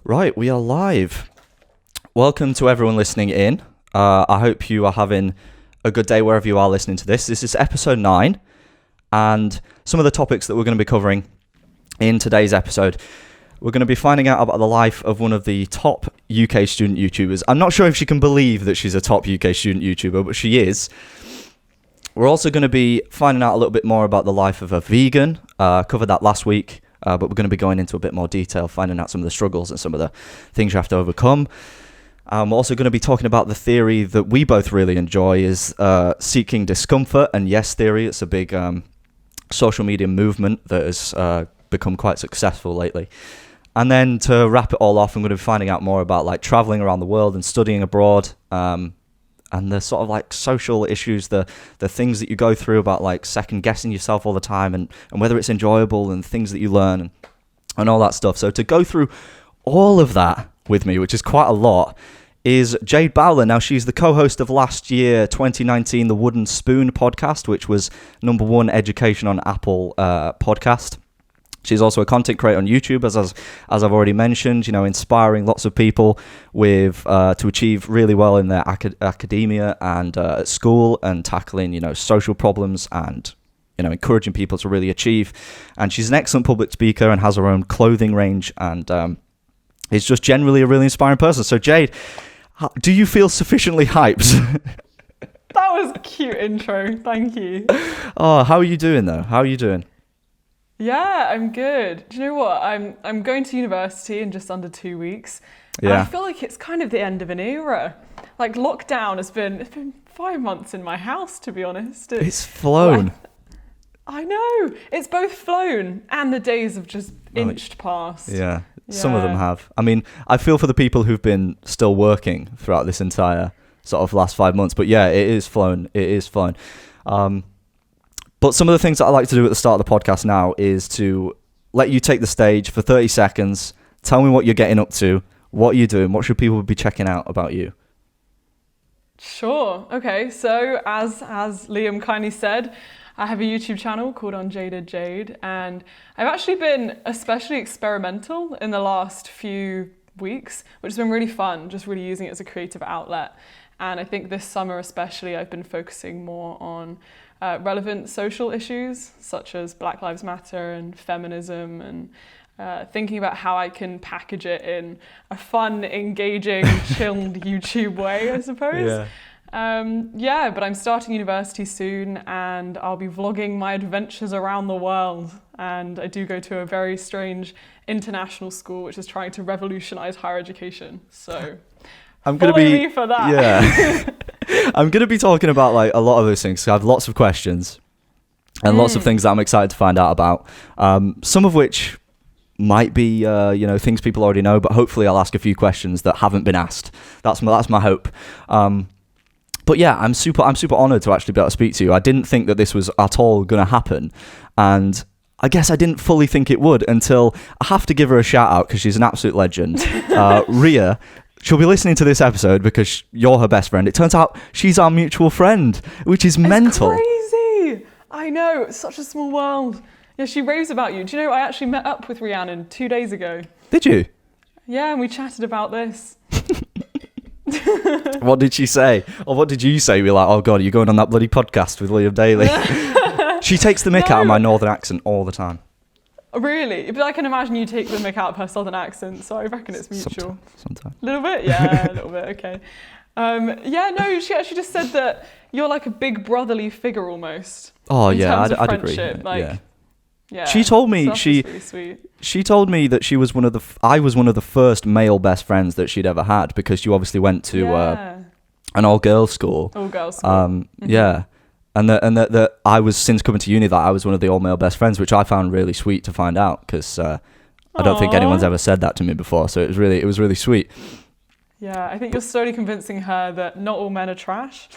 Right, we are live. Welcome to everyone listening in. I hope you are having a good day wherever you are listening to this. This is episode 9, and some of the topics that we're going to be covering in today's episode. We're going to be finding out about the life of one of the top UK student YouTubers. I'm not sure if she can believe that she's a top UK student YouTuber, but she is. We're also going to be finding out a little bit more about the life of a vegan. Covered that last week. But we're going to be going into a bit more detail, finding out some of the struggles and some of the things you have to overcome. We're also going to be talking about the theory that we both really enjoy is seeking discomfort and yes theory. It's a big social media movement that has become quite successful lately. And then to wrap it all off, I'm going to be finding out more about like traveling around the world and studying abroad. And the sort of like social issues, the things that you go through about like second guessing yourself all the time and whether it's enjoyable and things that you learn and all that stuff. So to go through all of that with me, which is quite a lot, is Jade Bowler. Now she's the co-host of last year, 2019, the Wooden Spoon podcast, which was #1 education on Apple podcast. She's also a content creator on YouTube, as I've already mentioned, inspiring lots of people with to achieve really well in their academia and at school and tackling, social problems and, encouraging people to really achieve. And she's an excellent public speaker and has her own clothing range and is just generally a really inspiring person. So Jade, do you feel sufficiently hyped? That was a cute intro. Thank you. Oh, how are you doing though? How are you doing? Yeah, I'm good. Do you know what? I'm going to university in just under 2 weeks. Yeah. And I feel like it's kind of the end of an era. Like lockdown it's been 5 months in my house, to be honest. It's flown. I know. It's both flown and the days have just inched past. Yeah. Some of them have. I mean, I feel for the people who've been still working throughout this entire sort of last 5 months. But yeah, it is flown. It is flown. But some of the things that I like to do at the start of the podcast now is to let you take the stage for 30 seconds. Tell me what you're getting up to. What are you doing? What should people be checking out about you? Sure. Okay. So as Liam kindly said, I have a YouTube channel called Jade, and I've actually been especially experimental in the last few weeks, which has been really fun, just really using it as a creative outlet. And I think this summer especially, I've been focusing more on relevant social issues such as Black Lives Matter and feminism, and thinking about how I can package it in a fun, engaging, chilled YouTube way, I suppose. Yeah. But I'm starting university soon and I'll be vlogging my adventures around the world. And I do go to a very strange international school which is trying to revolutionize higher education. So I'm going to be for that. Yeah. I'm going to be talking about like a lot of those things. I have lots of questions and lots of things that I'm excited to find out about. Some of which might be things people already know, but hopefully I'll ask a few questions that haven't been asked. That's my hope. But yeah, I'm super honored to actually be able to speak to you. I didn't think that this was at all going to happen, and I guess I didn't fully think it would until I have to give her a shout out because she's an absolute legend. Ria. She'll be listening to this episode because you're her best friend. It turns out she's our mutual friend, which is mental. It's crazy. I know. It's such a small world. Yeah, she raves about you. Do you know, I actually met up with Rhiannon 2 days ago. Did you? Yeah, and we chatted about this. What did she say? Or what did you say? We're like, oh God, you're going on that bloody podcast with Liam Daly. She takes the mick out of my northern accent all the time. Really? But I can imagine you take the mick out of her southern accent, so I reckon it's mutual. Sometimes. A little bit? Yeah, a little bit, okay. She actually just said that you're like a big brotherly figure almost. Oh yeah, I'd agree. Yeah. She told me really sweet. She told me that I was one of the first male best friends that she'd ever had because you obviously went to an all-girls school. All-girls school. Yeah. And that I was, since coming to uni, that I was one of the all-male best friends, which I found really sweet to find out because I don't think anyone's ever said that to me before. So it was really sweet. Yeah, I think you're slowly convincing her that not all men are trash.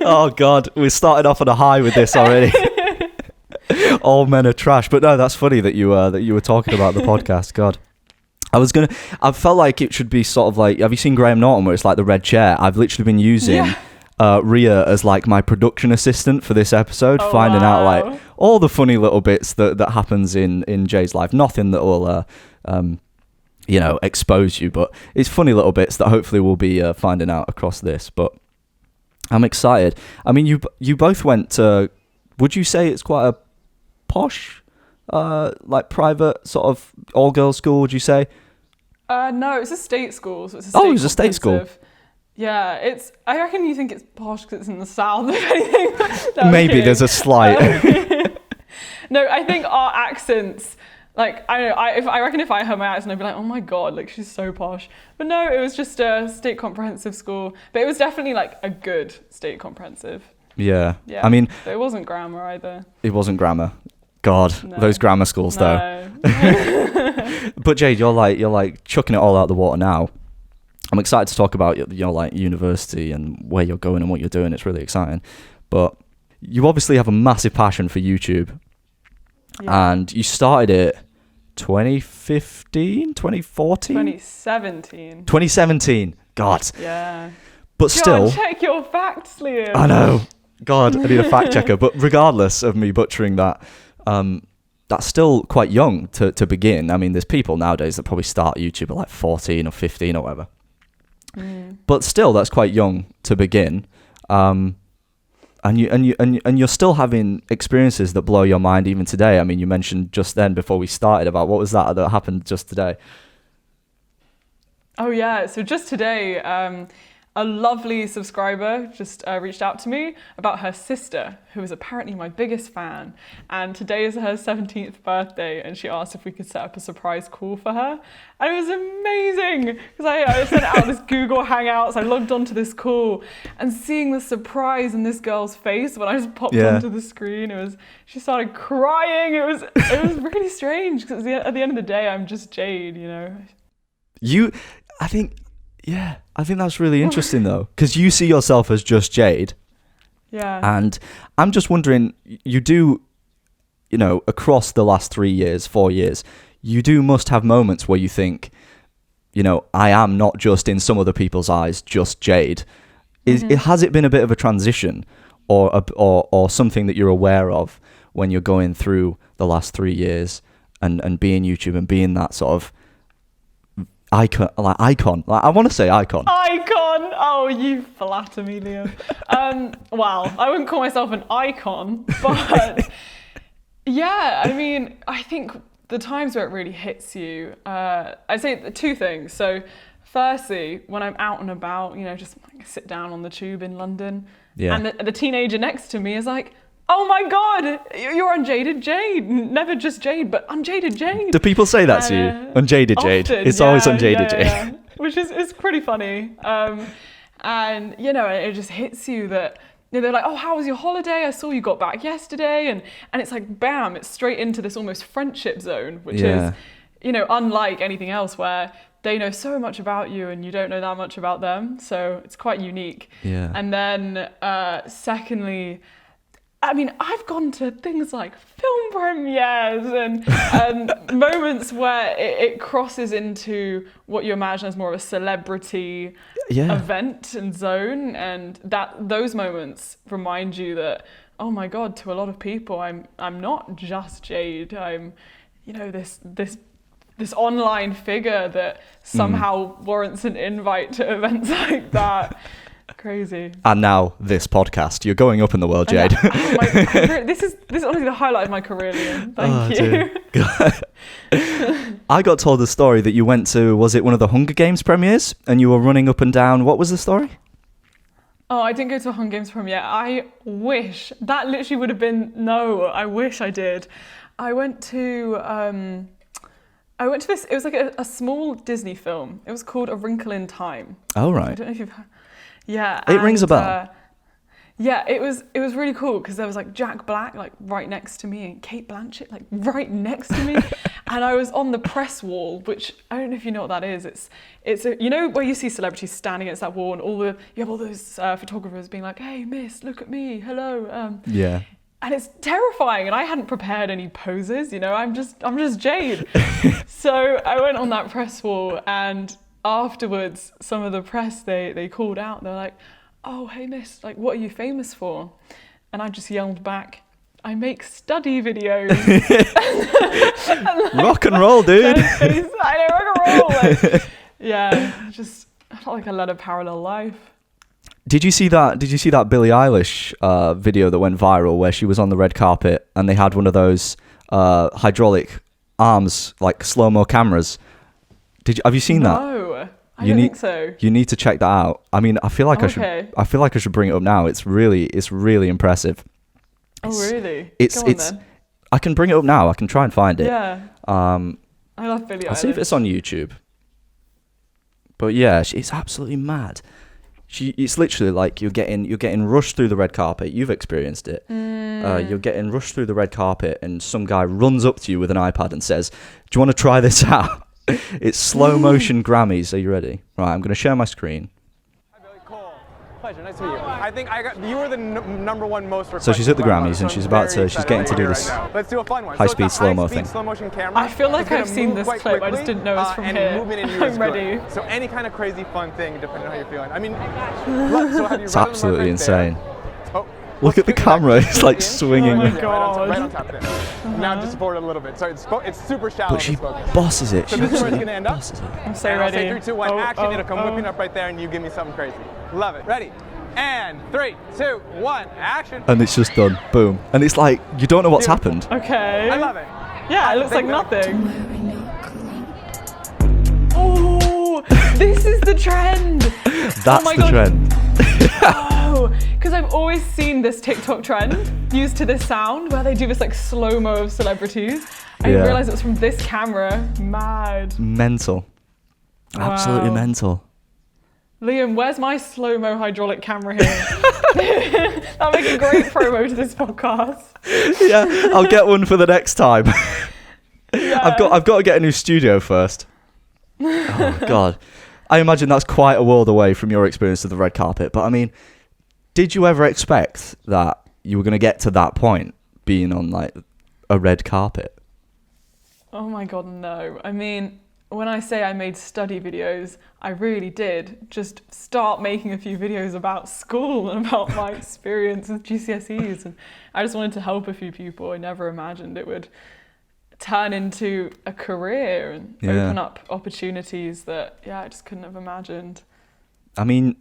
Oh God, we started off on a high with this already. All men are trash, but no, that's funny that you were talking about the podcast. God, I felt like it should be sort of like, have you seen Graham Norton where it's like the red chair? I've literally been using Ria as like my production assistant for this episode, Oh, finding out wow. like all the funny little bits that happens in Jade's life. Nothing that will expose you, but it's funny little bits that hopefully we'll be finding out across this. But I'm excited. I mean, you both went to, would you say it's quite a posh, like private sort of all girls school? Would you say? No, it's a state school, so it's a state Oh, it was a state school. comprehensive. Yeah, I reckon you think it's posh because it's in the south, if anything. No, I'm Maybe kidding. there's a slight. No, I think our accents, like, I don't know, I reckon if I heard my accent, I'd be like, oh my God, like, she's so posh. But no, it was just a state comprehensive school. But it was definitely, like, a good state comprehensive. Yeah. Yeah. I mean, But it wasn't grammar either. it wasn't grammar. God, No. those grammar schools though. No. But Jade, you're like chucking it all out the water now. I'm excited to talk about your like university and where you're going and what you're doing. It's really exciting. But you obviously have a massive passion for YouTube. Yeah. And you started it 2015, 2014? 2017. 2017. God. Yeah. But still, God, check your facts, Liam. I know. God, I need a fact checker. But regardless of me butchering that, that's still quite young to begin. I mean, there's people nowadays that probably start YouTube at like 14 or 15 or whatever. But still, that's quite young to begin. And you're still having experiences that blow your mind even today. I mean, you mentioned just then before we started about what was that happened just today. Oh yeah, so just today, a lovely subscriber just reached out to me about her sister, who is apparently my biggest fan. And today is her 17th birthday, and she asked if we could set up a surprise call for her. And it was amazing, because I sent out this Google Hangouts, I logged onto this call, and seeing the surprise in this girl's face when I just popped onto the screen, she started crying. It was really strange, because at the end of the day, I'm just Jade, you know. I think that's really interesting though, because you see yourself as just Jade. Yeah. And I'm just wondering, you do, across the last 4 years, you must have moments where you think, I am not just in some other people's eyes, just Jade. Has it been a bit of a transition or something that you're aware of when you're going through the last 3 years and being YouTube and being that sort of icon? I want to say icon. Icon! Oh, you flatter me, Liam. Well, I wouldn't call myself an icon, but yeah, I mean, I think the times where it really hits you, I'd say the two things. So firstly, when I'm out and about, just like sit down on the tube in London, and the teenager next to me is like, oh my God, you're Unjaded Jade. Never just Jade, but Unjaded Jade. Do people say that to you? Unjaded Jade. Often, It's always Unjaded Jade. Yeah. Which is pretty funny. And, it just hits you that they're like, oh, how was your holiday? I saw you got back yesterday. And it's like, bam, it's straight into this almost friendship zone, which is, unlike anything else where they know so much about you and you don't know that much about them. So it's quite unique. Yeah. And then secondly, I mean, I've gone to things like film premieres and moments where it crosses into what you imagine as more of a celebrity event and zone, and those moments remind you that, oh my God, to a lot of people, I'm not just Jade. I'm, this online figure that somehow warrants an invite to events like that. Crazy. And now this podcast. You're going up in the world, Jade. This is honestly the highlight of my career, Liam. Thank you. I got told the story that you went to, was it one of the Hunger Games premieres? And you were running up and down. What was the story? Oh, I didn't go to a Hunger Games premiere. I wish. That literally would have been, no, I wish I did. I went to this, it was like a small Disney film. It was called A Wrinkle in Time. Oh, right. I don't know if you've heard. Yeah. It rings a bell. Yeah, it was really cool because there was like Jack Black like right next to me and Kate Blanchett like right next to me. And I was on the press wall, which I don't know if you know what that is. It's where you see celebrities standing against that wall and you have all those photographers being like, hey miss, look at me, hello. Yeah. And it's terrifying, and I hadn't prepared any poses, I'm just Jade. So I went on that press wall, and afterwards, some of the press, they called out, they're like, "Oh, hey miss, like what are you famous for?" And I just yelled back, "I make study videos." Rock and roll, dude. I know, rock and roll. Like, yeah, I felt like I led a parallel life. Did you see that Billie Eilish video that went viral where she was on the red carpet and they had one of those hydraulic arms, like slow-mo cameras? Have you seen that? No, I don't think so. You need to check that out. I mean, I feel like I should bring it up now. It's really impressive. Really? Go on, then. I can bring it up now. I can try and find it. Yeah. I love Billie Eilish. I'll see if it's on YouTube. But yeah, it's absolutely mad. It's literally like you're getting rushed through the red carpet. You've experienced it. You're getting rushed through the red carpet, and some guy runs up to you with an iPad and says, "Do you want to try this out?" It's slow motion Grammys. Are you ready? Right, I'm going to share my screen. Hi, Billy. Cool. Pleasure. Nice to meet you. I think you were the number one most requested. So she's at the Grammys and she's getting to do this Let's do a fun one. high-speed slow-mo thing. Slow motion camera. I feel like I've seen this clip. I just didn't know it's from here. I'm ready. So any kind of crazy fun thing, depending on how you're feeling. I mean, so have you it's absolutely insane. Oh, look at the camera. It's like swinging. Oh my God. Right on top of it. Now just forward a little bit. So it's super shallow. But she bosses it. So She this is where it's absolutely going to end up. bosses it. I'm so And ready. I'll say 3, 2, 1, action. It'll come whipping up right there, and you give me something crazy. Love it. Ready? And 3, 2, 1, action. And it's just done. Boom. And it's like, you don't know what's happened. Okay. I love it. Yeah, it looks like nothing. Oh, this is the trend. That's the trend. Oh, because I've always seen this TikTok trend used to this sound where they do this like slow-mo of celebrities. I didn't realize it was from this camera. Mad. Mental. Absolutely Wow. mental. Liam, where's my slow-mo hydraulic camera here? That'll make a great promo to this podcast. Yeah, I'll get one for the next time. Yeah. I've got to get a new studio first. Oh God, I imagine that's quite a world away from your experience of the red carpet. But I mean, did you ever expect that you were going to get to that point, being on like a red carpet? Oh my God, no. I mean, when I say I made study videos, I really did just start making a few videos about school and about my experience with GCSEs. And I just wanted to help a few people. I never imagined it would turn into a career and open up opportunities that, I just couldn't have imagined. I mean,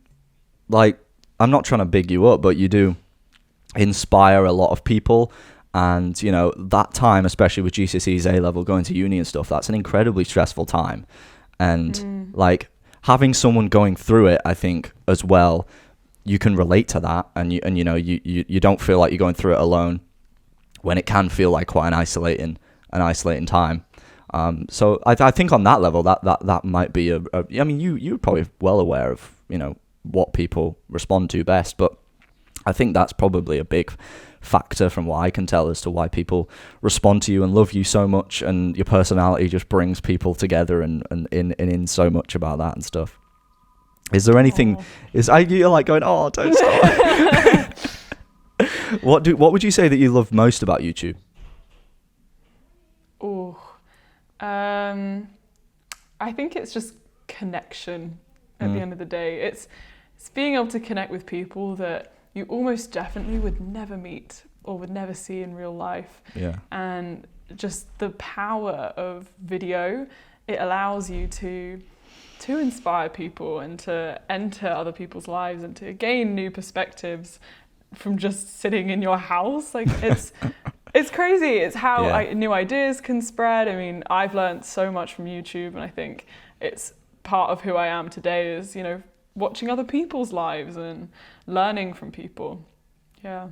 like, I'm not trying to big you up, but you do inspire a lot of people. And, you know, that time, especially with GCSEs, A-level, going to uni and stuff, that's an incredibly stressful time. And, like, having someone going through it, I think, as well, you can relate to that. And, you don't feel like you're going through it alone when it can feel like quite an isolating time. So I think on that level, that might be I mean, you're probably well aware of, you know, what people respond to best, but I think that's probably a big factor from what I can tell as to why people respond to you and love you so much, and your personality just brings people together and in so much about that and stuff. Is there anything? You're like going, oh, don't stop. What would you say that you love most about YouTube? I think it's just connection at the end of the day. It's being able to connect with people that you almost definitely would never meet or would never see in real life. Yeah. And just the power of video, it allows you to inspire people and to enter other people's lives and to gain new perspectives from just sitting in your house. Like it's crazy. It's how new ideas can spread. I mean, I've learned so much from YouTube, and I think it's part of who I am today is, you know, watching other people's lives and learning from people. Yeah.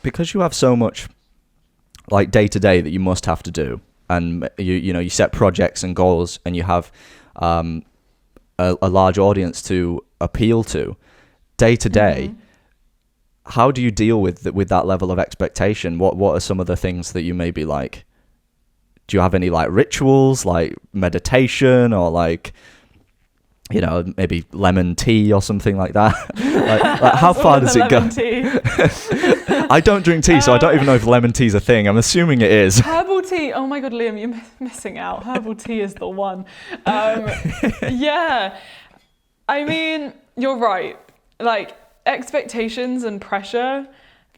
Because you have so much like day to day that you must have to do, and you set projects and goals, and you have a large audience to appeal to day to day. How do you deal with that level of expectation? What are some of the things that you maybe like? Do you have any like rituals, like meditation, or like, you know, maybe lemon tea or something like that? like how far does it go? I don't drink tea, so I don't even know if lemon tea is a thing. I'm assuming it is. Herbal tea. Oh my God, Liam, you're missing out. Herbal tea is the one. Yeah. I mean, you're right. Like, expectations and pressure,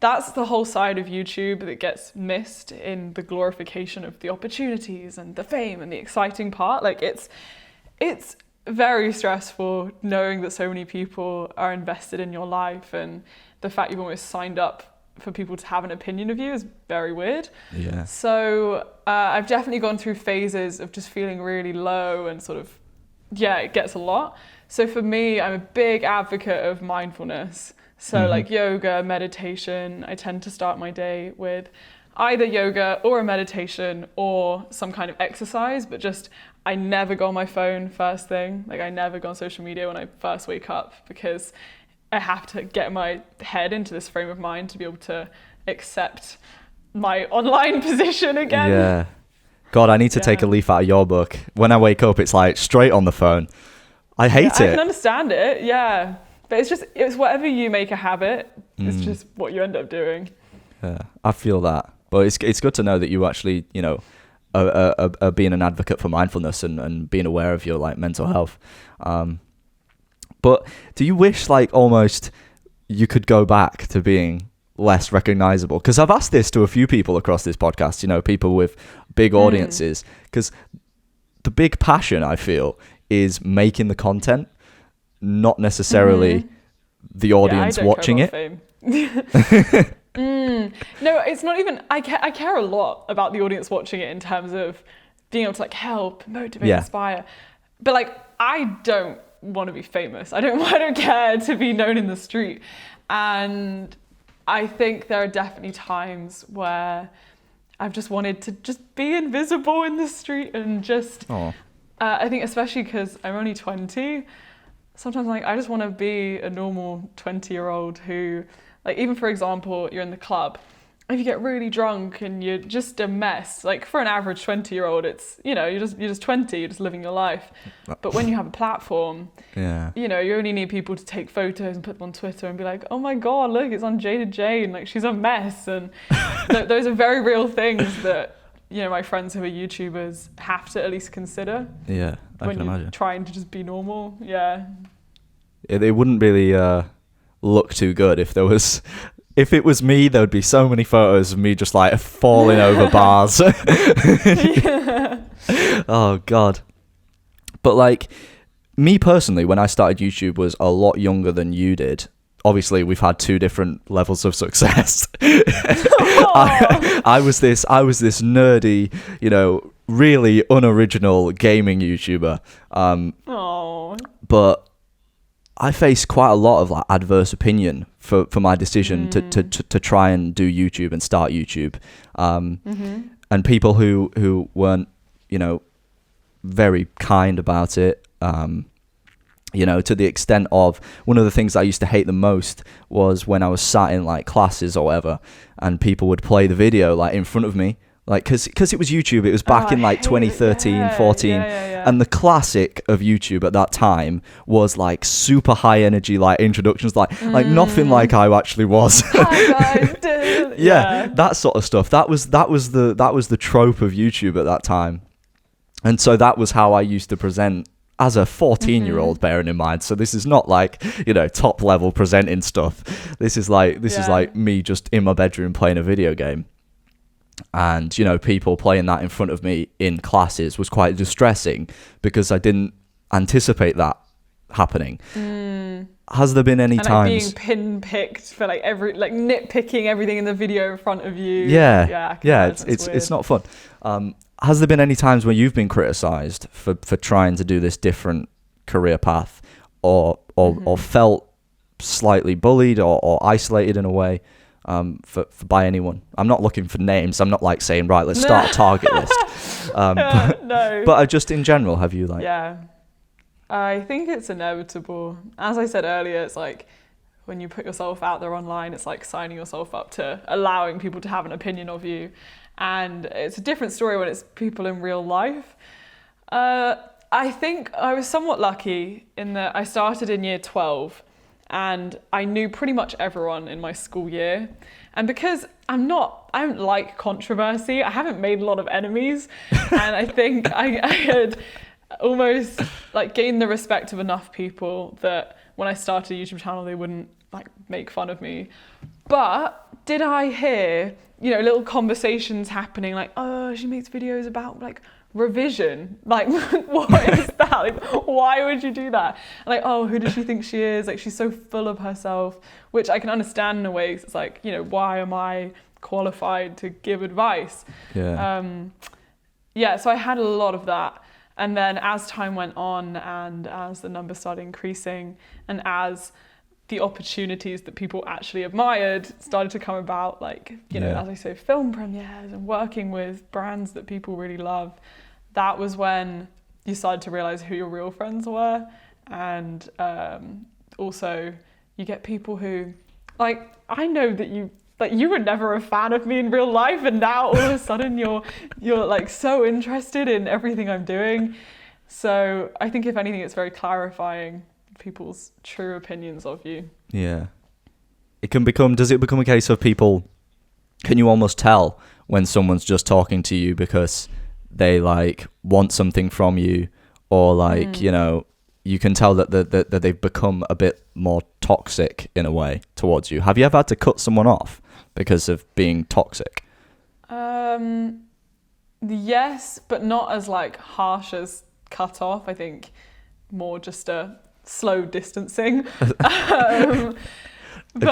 that's the whole side of YouTube that gets missed in the glorification of the opportunities and the fame and the exciting part. Like, it's very stressful knowing that so many people are invested in your life, and the fact you've almost signed up for people to have an opinion of you is very weird. Yeah. So I've definitely gone through phases of just feeling really low and sort of, yeah, it gets a lot. So for me, I'm a big advocate of mindfulness. So like yoga, meditation, I tend to start my day with either yoga or a meditation or some kind of exercise, but just I never go on my phone first thing. Like I never go on social media when I first wake up, because I have to get my head into this frame of mind to be able to accept my online position again. Yeah. God, I need to take a leaf out of your book. When I wake up, it's like straight on the phone. I hate I it. can understand it, yeah. But it's whatever you make a habit, it's just what you end up doing. Yeah, I feel that. But it's good to know that you actually, you know, are being an advocate for mindfulness and being aware of your like mental health. But do you wish like almost you could go back to being less recognizable? Because I've asked this to a few people across this podcast, you know, people with big audiences, because the big passion I feel is making the content, not necessarily the audience watching it. No, it's not even, I care a lot about the audience watching it in terms of being able to like help, motivate, inspire. But like, I don't want to be famous. I don't care to be known in the street. And I think there are definitely times where I've just wanted to just be invisible in the street and just, I think especially because I'm only 20, sometimes like I just want to be a normal 20-year-old who, like even for example, you're in the club, if you get really drunk and you're just a mess, like for an average 20-year-old, it's, you know, you're just 20, you're just living your life. But when you have a platform, you know, you only need people to take photos and put them on Twitter and be like, oh my God, look, it's on Jade, like she's a mess. And those are very real things that, you know, my friends who are YouTubers have to at least consider. Yeah, I can imagine. Trying to just be normal, yeah. It wouldn't really look too good if there was... If it was me, there would be so many photos of me just like falling over bars. Oh, God. But like, me personally, when I started YouTube was a lot younger than you did. Obviously, we've had two different levels of success. I was this nerdy, you know, really unoriginal gaming YouTuber. But I faced quite a lot of like adverse opinion for my decision to try and do YouTube and start YouTube. And people who weren't, you know, very kind about it. You know, to the extent of one of the things I used to hate the most was when I was sat in like classes or whatever, and people would play the video like in front of me, like because it was YouTube. It was back in like 2013, 14, and the classic of YouTube at that time was like super high energy like introductions, like nothing like I actually was. Hi guys, yeah, that sort of stuff. That was the trope of YouTube at that time, and so that was how I used to present. As a 14-year-old, bearing in mind, so this is not like, you know, top level presenting stuff. This is like me just in my bedroom playing a video game, and you know, people playing that in front of me in classes was quite distressing because I didn't anticipate that happening. Has there been any times being pin-picked for like nitpicking everything in the video in front of you? It's not fun. Has there been any times when you've been criticised for trying to do this different career path, or felt slightly bullied or isolated in a way by anyone? I'm not looking for names. I'm not like saying, right, let's start a target list. No. But just in general, have you like... Yeah. I think it's inevitable. As I said earlier, it's like when you put yourself out there online, it's like signing yourself up to allowing people to have an opinion of you. And it's a different story when it's people in real life. I think I was somewhat lucky in that I started in year 12 and I knew pretty much everyone in my school year. And because I don't like controversy, I haven't made a lot of enemies. And I think I had almost like gained the respect of enough people that when I started a YouTube channel, they wouldn't like make fun of me. But did I hear, little conversations happening like, oh, she makes videos about like revision. Like, what is that? Like, why would you do that? Like, oh, who does she think she is? Like, she's so full of herself, which I can understand in a way. 'Cause it's like, why am I qualified to give advice? Yeah. So I had a lot of that. And then as time went on and as the numbers started increasing and as the opportunities that people actually admired started to come about, like, as I say, film premieres and working with brands that people really love, that was when you started to realize who your real friends were. And also you get people who, like, I know that you were never a fan of me in real life, and now all of a sudden you're like so interested in everything I'm doing. So I think if anything, it's very clarifying people's true opinions of you. Yeah. Does it become a case of people, can you almost tell when someone's just talking to you because they like want something from you, or like, you can tell that they've become a bit more toxic in a way towards you? Have you ever had to cut someone off because of being toxic? Yes, but not as like harsh as cut off. I think more just a slow distancing. A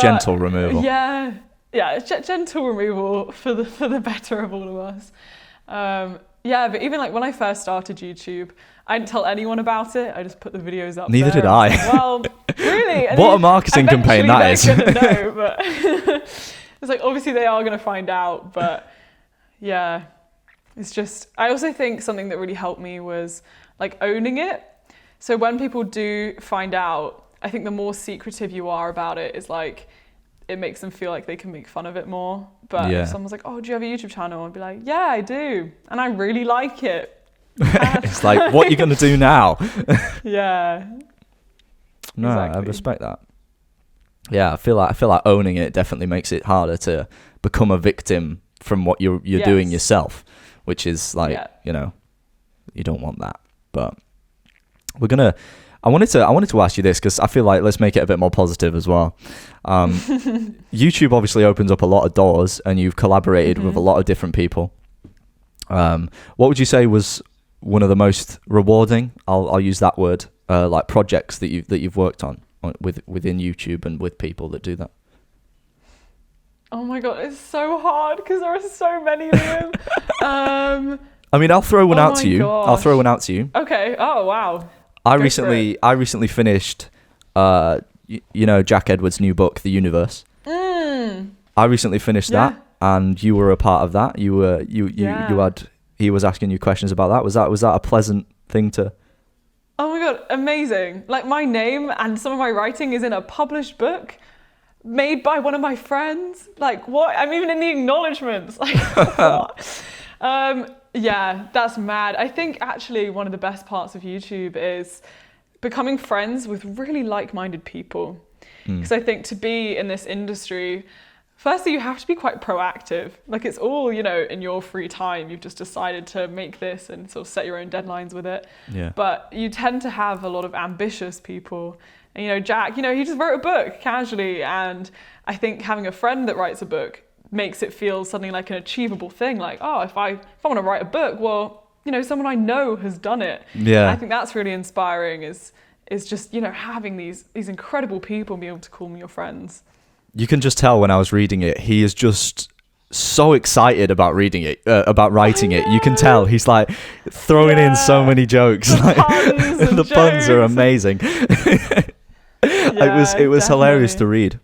gentle removal. Yeah, gentle removal for the better of all of us. But even like when I first started YouTube, I didn't tell anyone about it. I just put the videos up. Neither there. did I. Like, well, really? And what a marketing campaign that is. Gonna know, but it's like obviously they are gonna find out. But yeah, it's just. I also think something that really helped me was like owning it. So when people do find out, I think the more secretive you are about it is like, it makes them feel like they can make fun of it more. But if someone's like, oh, do you have a YouTube channel? I'd be like, yeah, I do. And I really like it. It's like, what are you going to do now? Yeah. No, exactly. I respect that. Yeah, I feel like owning it definitely makes it harder to become a victim from what you're doing yourself, which is like, you don't want that. But I wanted to ask you this because I feel like let's make it a bit more positive as well. YouTube obviously opens up a lot of doors, and you've collaborated with a lot of different people. What would you say was one of the most rewarding? I'll use that word. Like projects that you've worked on within YouTube and with people that do that. Oh my god, it's so hard because there are so many of them. I mean, I'll throw one out to you. Gosh. I'll throw one out to you. Okay. Oh wow. I recently finished, Jack Edwards' new book, The Universe. I recently finished that, and you were a part of that. He was asking you questions about that. Was that a pleasant thing to? Oh my god, amazing! Like my name and some of my writing is in a published book, made by one of my friends. Like what? I'm even in the acknowledgements. Like what? Yeah, that's mad. I think actually one of the best parts of YouTube is becoming friends with really like-minded people. Because I think to be in this industry, firstly, you have to be quite proactive. Like it's all, in your free time. You've just decided to make this and sort of set your own deadlines with it. Yeah. But you tend to have a lot of ambitious people. And, Jack, he just wrote a book casually. And I think having a friend that writes a book makes it feel something like an achievable thing. Like, oh, if I want to write a book, well, someone I know has done it. Yeah. And I think that's really inspiring is just, having these incredible people and being able to call them your friends. You can just tell when I was reading it, he is just so excited about writing it. You can tell he's like throwing in so many jokes. The puns are amazing. It was hilarious to read.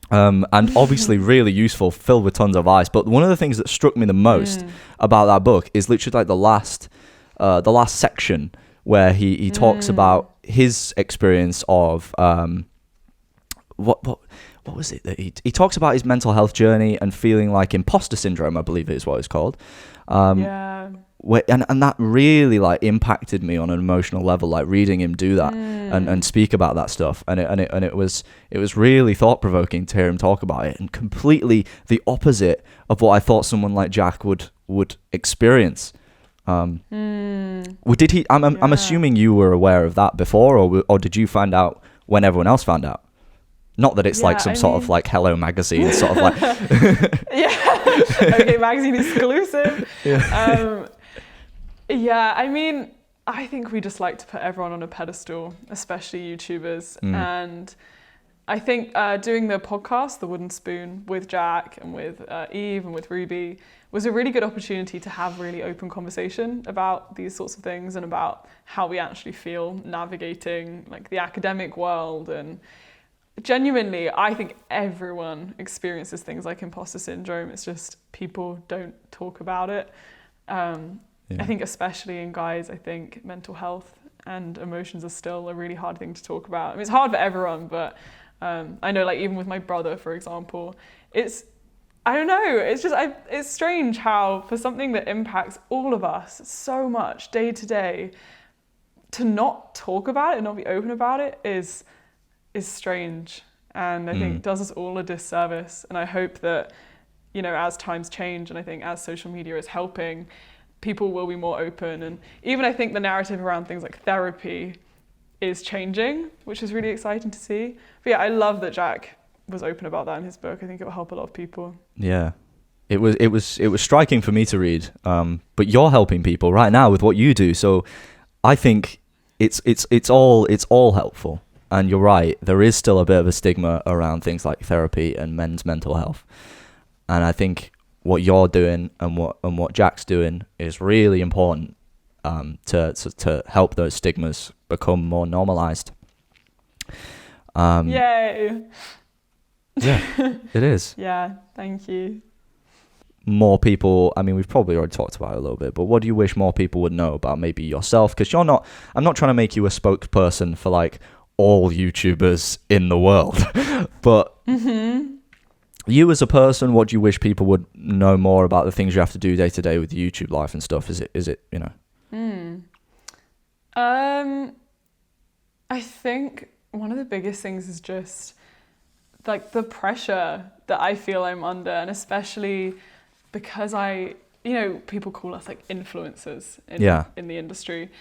And obviously really useful, filled with tons of advice. But one of the things that struck me the most about that book is literally like the last section where he talks about his experience of what was it that he talks about his mental health journey and feeling like imposter syndrome, I believe is what it's called. And that really like impacted me on an emotional level, like reading him do that and speak about that stuff, and it was really thought provoking to hear him talk about it, and completely the opposite of what I thought someone like Jack would experience. Did he? I'm assuming you were aware of that before, or did you find out when everyone else found out? Not that it's like some sort of like Hello Magazine sort of like. Yeah. Okay, magazine exclusive. Yeah. Yeah, I mean, I think we just like to put everyone on a pedestal, especially YouTubers. And I think doing the podcast, The Wooden Spoon, with Jack and with Eve and with Ruby was a really good opportunity to have really open conversation about these sorts of things and about how we actually feel navigating like the academic world. And genuinely, I think everyone experiences things like imposter syndrome. It's just people don't talk about it. I think especially in guys, I think mental health and emotions are still a really hard thing to talk about. I mean, it's hard for everyone, but I know like even with my brother, for example, I don't know, it's strange how for something that impacts all of us so much day to day, to not talk about it and not be open about it is strange. And I think it does us all a disservice. And I hope that, you know, as times change, and I think as social media is helping, people will be more open. And even I think the narrative around things like therapy is changing, which is really exciting to see. But yeah, I love that Jack was open about that in his book. I think it will help a lot of people. Yeah. It was striking for me to read. But you're helping people right now with what you do. So I think it's all helpful. And you're right, there is still a bit of a stigma around things like therapy and men's mental health. And I think what you're doing and what Jack's doing is really important to help those stigmas become more normalized. Yay! Yeah, it is. Yeah, thank you. More people, I mean, we've probably already talked about it a little bit, but what do you wish more people would know about maybe yourself? Because I'm not trying to make you a spokesperson for like all YouTubers in the world, but you as a person, what do you wish people would know more about the things you have to do day to day with YouTube life and stuff? Is it you know? I think one of the biggest things is just like the pressure that I feel I'm under, and especially because people call us like influencers in the industry,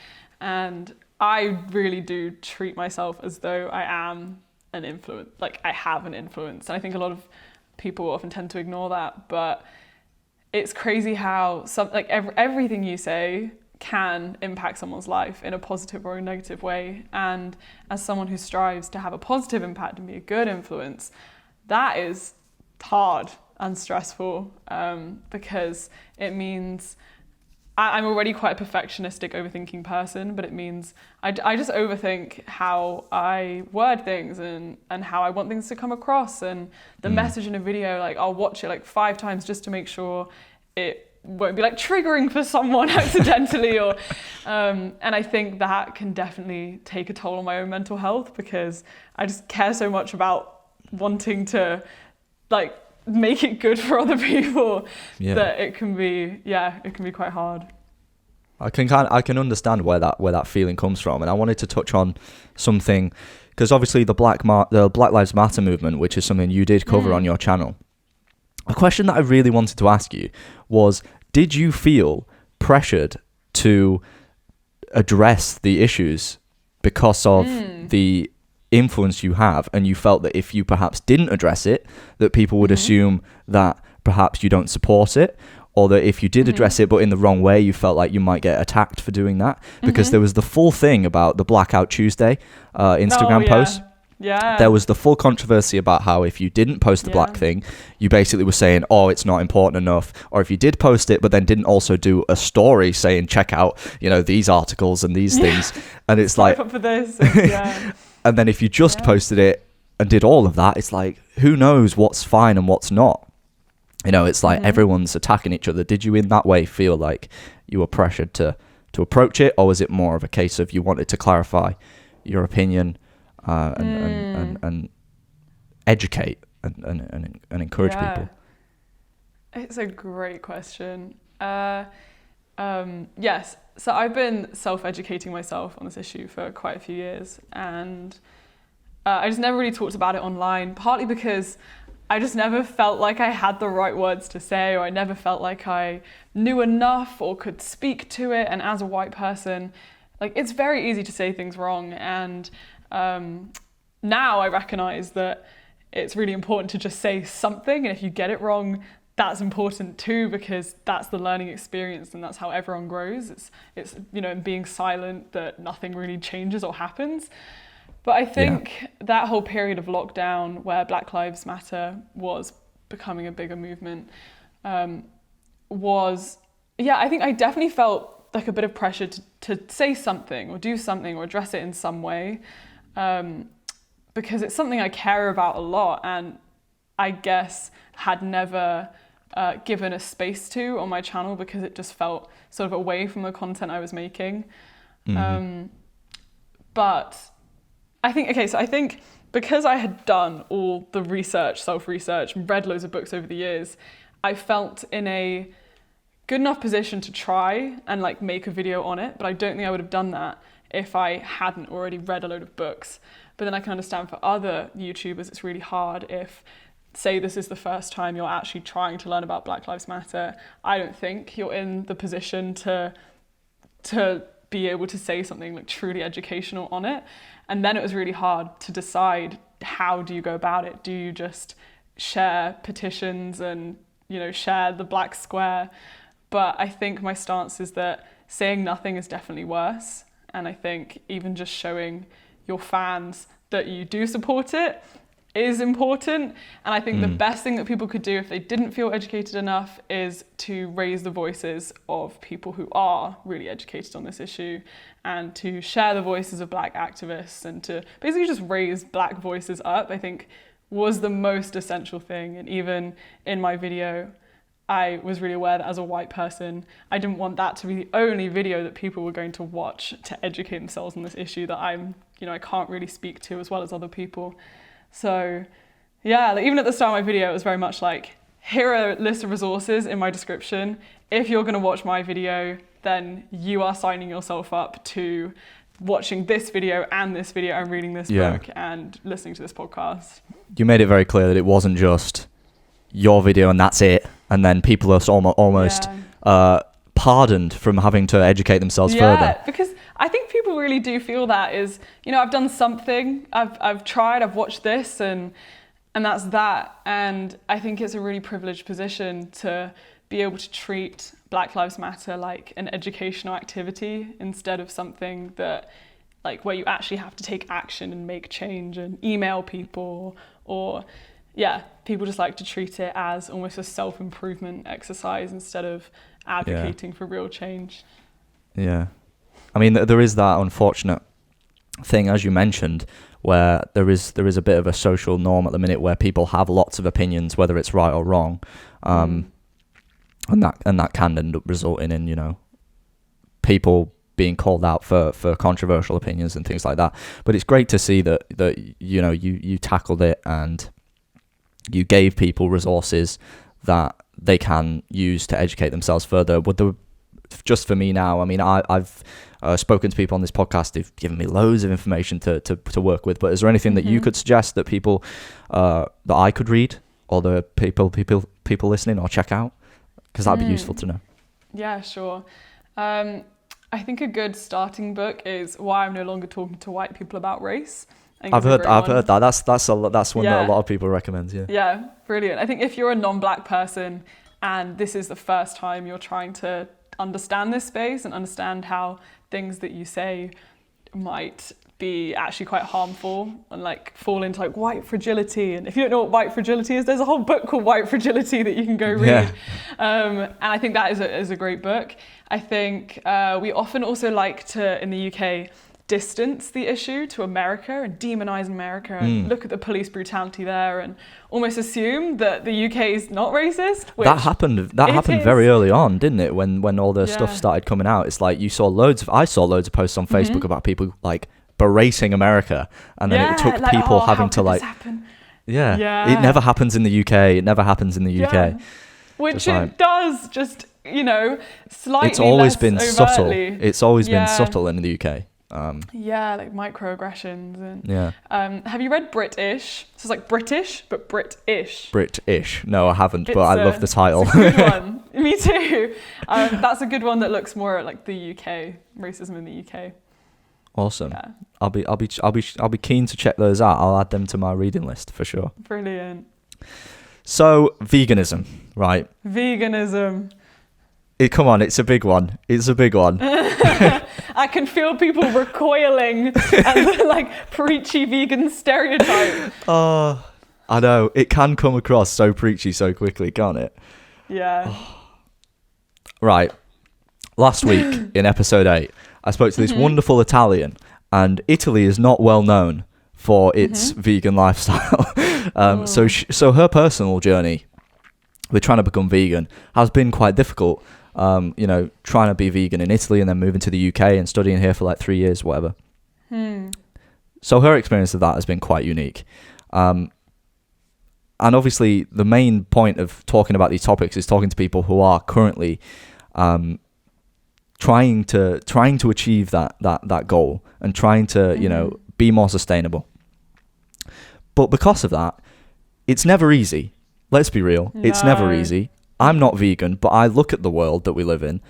and I really do treat myself as though I am an influence, like I have an influence. And I think a lot of people often tend to ignore that, but it's crazy how everything you say can impact someone's life in a positive or a negative way. And as someone who strives to have a positive impact and be a good influence, that is hard and stressful, because it means I'm already quite a perfectionistic, overthinking person, but it means I just overthink how I word things and how I want things to come across. And the message in a video, like I'll watch it like 5 times just to make sure it won't be like triggering for someone accidentally, or and I think that can definitely take a toll on my own mental health, because I just care so much about wanting to like make it good for other people that it can be quite hard. I can understand where that feeling comes from, and I wanted to touch on something, because obviously the Black Lives Matter movement, which is something you did cover on your channel. A question that I really wanted to ask you was, did you feel pressured to address the issues because of the influence you have, and you felt that if you perhaps didn't address it, that people would assume that perhaps you don't support it, or that if you did address it but in the wrong way, you felt like you might get attacked for doing that? Because there was the full thing about the Blackout Tuesday Instagram post. Yeah. There was the full controversy about how if you didn't post the black thing, you basically were saying, oh, it's not important enough. Or if you did post it, but then didn't also do a story saying, check out, these articles and these things. And it's like, up for this. And then if you just posted it and did all of that, it's like, who knows what's fine and what's not? It's like everyone's attacking each other. Did you in that way feel like you were pressured to approach it? Or was it more of a case of you wanted to clarify your opinion and educate and encourage people? It's a great question. Yes, so I've been self-educating myself on this issue for quite a few years, and I just never really talked about it online, partly because I just never felt like I had the right words to say, or I never felt like I knew enough or could speak to it. And as a white person, like, it's very easy to say things wrong. And now I recognize that it's really important to just say something. And if you get it wrong, that's important too, because that's the learning experience and that's how everyone grows. It's in being silent that nothing really changes or happens. But I think that whole period of lockdown where Black Lives Matter was becoming a bigger movement I think I definitely felt like a bit of pressure to say something or do something or address it in some way, because it's something I care about a lot and I guess had never given a space to on my channel because it just felt sort of away from the content I was making. But I think because I had done all the research, self-research, and read loads of books over the years, I felt in a good enough position to try and like make a video on it, but I don't think I would have done that if I hadn't already read a load of books. But then I can understand for other YouTubers, it's really hard if, say this is the first time you're actually trying to learn about Black Lives Matter. I don't think you're in the position to be able to say something like truly educational on it. And then it was really hard to decide, how do you go about it? Do you just share petitions and, share the black square? But I think my stance is that saying nothing is definitely worse. And I think even just showing your fans that you do support it is important. And I think the best thing that people could do if they didn't feel educated enough is to raise the voices of people who are really educated on this issue, and to share the voices of black activists, and to basically just raise black voices up, I think was the most essential thing. And even in my video, I was really aware that as a white person, I didn't want that to be the only video that people were going to watch to educate themselves on this issue that I can't really speak to as well as other people. So yeah, like even at the start of my video, it was very much like, here are a list of resources in my description. If you're gonna watch my video, then you are signing yourself up to watching this video and reading this book and listening to this podcast. You made it very clear that it wasn't just your video and that's it, and then people are almost pardoned from having to educate themselves further. Because I think people really do feel that is, I've done something, I've tried, I've watched this, and that's that. And I think it's a really privileged position to be able to treat Black Lives Matter like an educational activity instead of something that, like, where you actually have to take action and make change and email people, or people just like to treat it as almost a self-improvement exercise instead of advocating for real change. Yeah. I mean, there is that unfortunate thing, as you mentioned, where there is a bit of a social norm at the minute where people have lots of opinions, whether it's right or wrong, and that can end up resulting in people being called out for controversial opinions and things like that. But it's great to see that you tackled it and you gave people resources that they can use to educate themselves further. Just for me now, I mean, I've spoken to people on this podcast who've given me loads of information to work with, but is there anything that you could suggest that people that I could read, or the people listening, or check out? Because that'd be useful to know. Yeah, sure. I think a good starting book is Why I'm No Longer Talking to White People About Race. I've heard that. That's one that a lot of people recommend. Yeah, brilliant. I think if you're a non-black person and this is the first time you're trying to understand this space and understand how things that you say might be actually quite harmful and like fall into like white fragility. And if you don't know what white fragility is, there's a whole book called White Fragility that you can go read. And I think that is a great book. I think we often also like to, in the UK, distance the issue to America and demonize America and look at the police brutality there and almost assume that the UK is not racist. That happened very early on, didn't it? When all the stuff started coming out, it's like I saw loads of posts on Facebook about people like berating America, and then it took people having to like, it never happens in the UK. It never happens in the UK. Which it does, just slightly. It's always less been overtly. subtle. It's always been subtle in the UK. Yeah, like microaggressions and Yeah. have you read British? So it's like British, but British. British. No, I haven't, but I love the title. It's a good one. Me too. That's a good one that looks more at like the UK, racism in the UK. Awesome. Yeah. I'll be keen to check those out. I'll add them to my reading list for sure. Brilliant. So veganism, right? Veganism. Come on, it's a big one. It's a big one. I can feel people recoiling at the like preachy vegan stereotype. Oh, I know. It can come across so preachy so quickly, can't it? Yeah. Right. Last week in episode 8, I spoke to this wonderful Italian, and Italy is not well known for its vegan lifestyle. So her personal journey with trying to become vegan has been quite difficult. Trying to be vegan in Italy and then moving to the UK and studying here for like 3 years, whatever. So her experience of that has been quite unique. And obviously the main point of talking about these topics is talking to people who are currently trying to achieve that goal and trying to, be more sustainable. But because of that, it's never easy. Let's be real. No. It's never easy. I'm not vegan, but I look at the world that we live in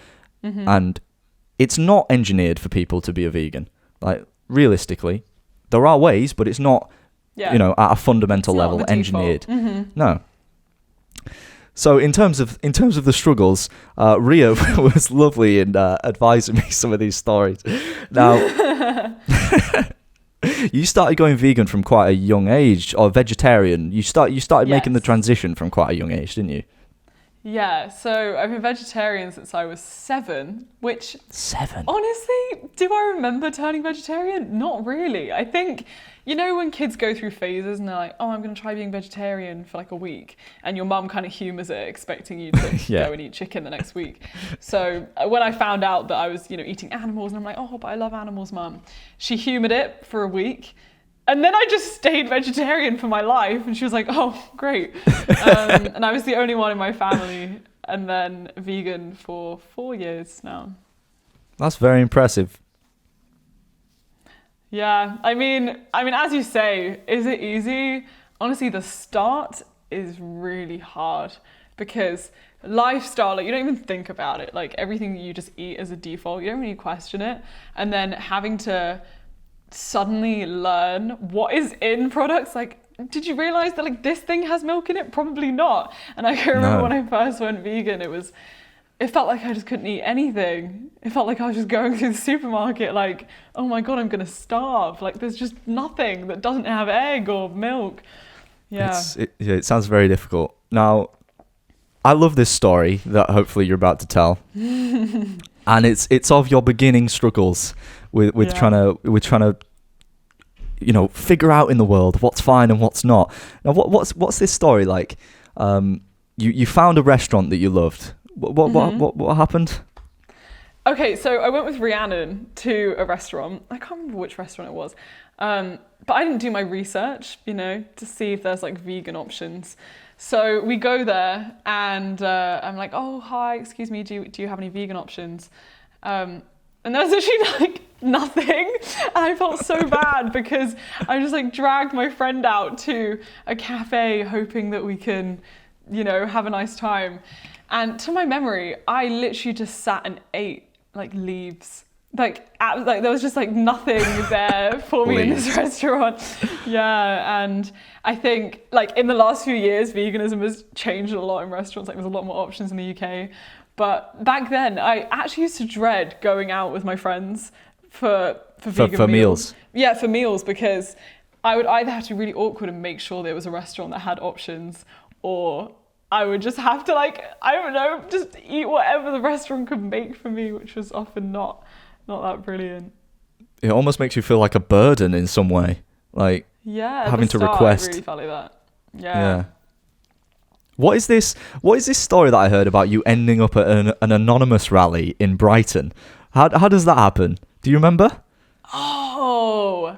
and it's not engineered for people to be a vegan. Like, realistically, there are ways, but it's not, at a fundamental level engineered. No. So in terms of the struggles, Ria was lovely in advising me some of these stories. Now, you started going vegan from quite a young age, or vegetarian. You started making the transition from quite a young age, didn't you? Yeah, so I've been vegetarian since I was 7, which... 7? Honestly, do I remember turning vegetarian? Not really. I think, when kids go through phases and they're like, oh, I'm going to try being vegetarian for like a week, and your mum kind of humours it, expecting you to go and eat chicken the next week. So when I found out that I was, eating animals, and I'm like, oh, but I love animals, mum. She humoured it for a week. And then I just stayed vegetarian for my life. And she was like, oh, great. And I was the only one in my family. And then vegan for 4 years now. That's very impressive. Yeah. I mean, as you say, is it easy? Honestly, the start is really hard because lifestyle, like, you don't even think about it. Like, everything you just eat as a default, you don't really question it. And then having to suddenly learn what is in products, like, did you realize that like this thing has milk in it? Probably not. And I can remember when I first went vegan, it felt like I just couldn't eat anything. It felt like I was just going through the supermarket like, oh my god, I'm gonna starve. Like, there's just nothing that doesn't have egg or milk. It sounds very difficult. Now, I love this story that hopefully you're about to tell. And it's of your beginning struggles with trying to figure out in the world what's fine and what's not. Now, what's this story like? You found a restaurant that you loved. What happened? Okay, so I went with Rhiannon to a restaurant. I can't remember which restaurant it was, but I didn't do my research, to see if there's like vegan options. So we go there, and I'm like, oh, hi, excuse me, do you have any vegan options? And there was actually like nothing. And I felt so bad because I just like dragged my friend out to a cafe hoping that we can, have a nice time. And to my memory, I literally just sat and ate like leaves. Like there was just like nothing there for me in this restaurant. Yeah, and I think like in the last few years, veganism has changed a lot in restaurants. Like, there's a lot more options in the UK. But back then, I actually used to dread going out with my friends for vegan meals. Yeah, for meals, because I would either have to be really awkward and make sure there was a restaurant that had options, or I would just have to like, I don't know, just eat whatever the restaurant could make for me, which was often not that brilliant. It almost makes you feel like a burden in some way, like having to request. I really felt like that. Yeah. What is this story that I heard about you ending up at an anonymous rally in Brighton? How does that happen? Do you remember? Oh,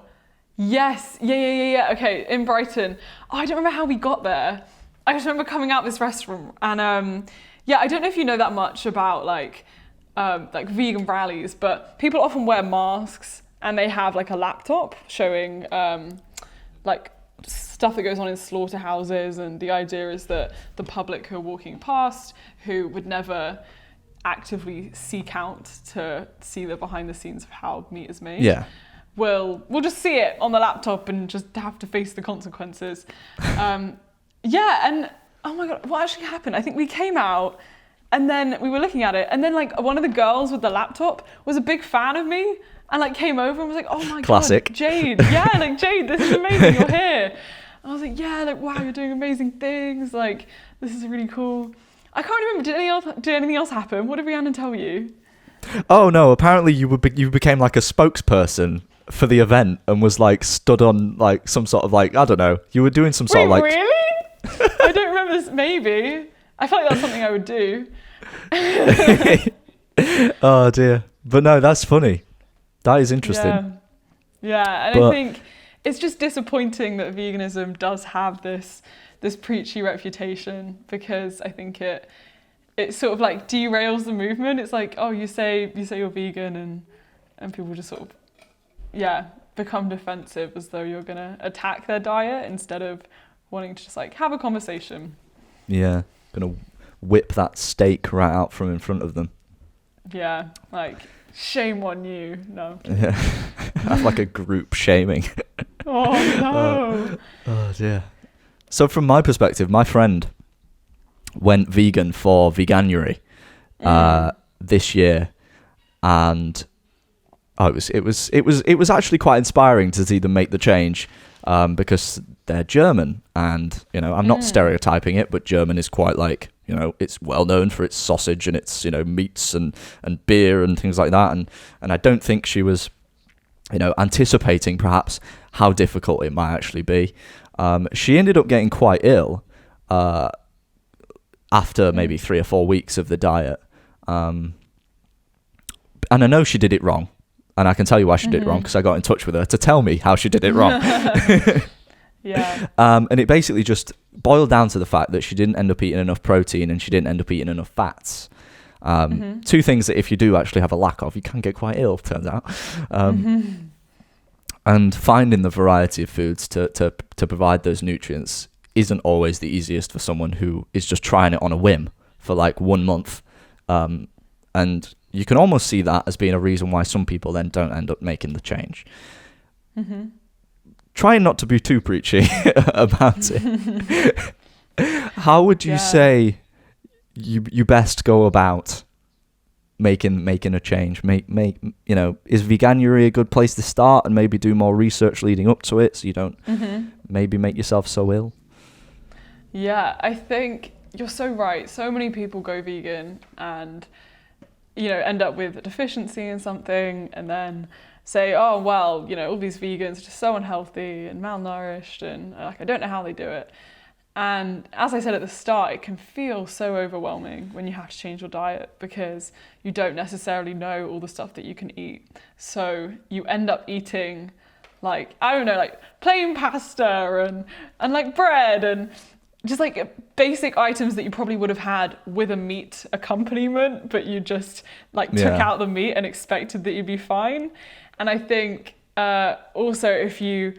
yes. Yeah. Okay, in Brighton. Oh, I don't remember how we got there. I just remember coming out this restaurant and I don't know if you know that much about like vegan rallies, but people often wear masks and they have like a laptop showing like stuff that goes on in slaughterhouses, and the idea is that the public who are walking past, who would never actively seek out to see the behind the scenes of how meat is made, will just see it on the laptop and just have to face the consequences. And oh my god, what actually happened? I think we came out and then we were looking at it, and then like one of the girls with the laptop was a big fan of me and like came over and was like, oh my Classic. god, Jade, yeah, like Jade, this is amazing, you're here. I was like, yeah, like wow, you're doing amazing things, like this is really cool. I can't remember, did anything else happen? What did Rhiannon tell you? Oh no, apparently you became like a spokesperson for the event and was like stood on like some sort of like, I don't know, you were doing some sort of like... Really? I don't remember this, maybe. I feel like that's something I would do. Oh dear. But no, that's funny. That is interesting. Yeah, and I think it's just disappointing that veganism does have this preachy reputation, because I think it sort of like derails the movement. It's like, oh, you say you're vegan and people just sort of become defensive as though you're gonna attack their diet instead of wanting to just like have a conversation. Yeah, gonna whip that steak right out from in front of them. Yeah, like shame on you. No. Yeah. Have like a group shaming. Oh no. Oh dear. So from my perspective, my friend went vegan for Veganuary this year, and it was actually quite inspiring to see them make the change, because they're German, and you know, I'm not stereotyping it, but German is quite like, you know, it's well known for its sausage and its, you know, meats and beer and things like that, and I don't think she was, you know, anticipating perhaps how difficult it might actually be. She ended up getting quite ill after maybe 3 or 4 weeks of the diet. And I know she did it wrong. And I can tell you why she did it wrong, because I got in touch with her to tell me how she did it wrong. And it basically just boiled down to the fact that she didn't end up eating enough protein and she didn't end up eating enough fats. Two things that if you do actually have a lack of, you can get quite ill, turns out. And finding the variety of foods to provide those nutrients isn't always the easiest for someone who is just trying it on a whim for like 1 month. And you can almost see that as being a reason why some people then don't end up making the change. Trying not to be too preachy about it. How would you say you best go about making a change? Make you know, is Veganuary a good place to start and maybe do more research leading up to it so you don't maybe make yourself so ill? Yeah, I think you're so right. So many people go vegan and, you know, end up with a deficiency in something and then say, oh, well, you know, all these vegans are just so unhealthy and malnourished and like, I don't know how they do it. And as I said at the start, it can feel so overwhelming when you have to change your diet because you don't necessarily know all the stuff that you can eat. So you end up eating like, I don't know, like plain pasta and like bread and just like basic items that you probably would have had with a meat accompaniment, but you just like took out the meat and expected that you'd be fine. And I think also if you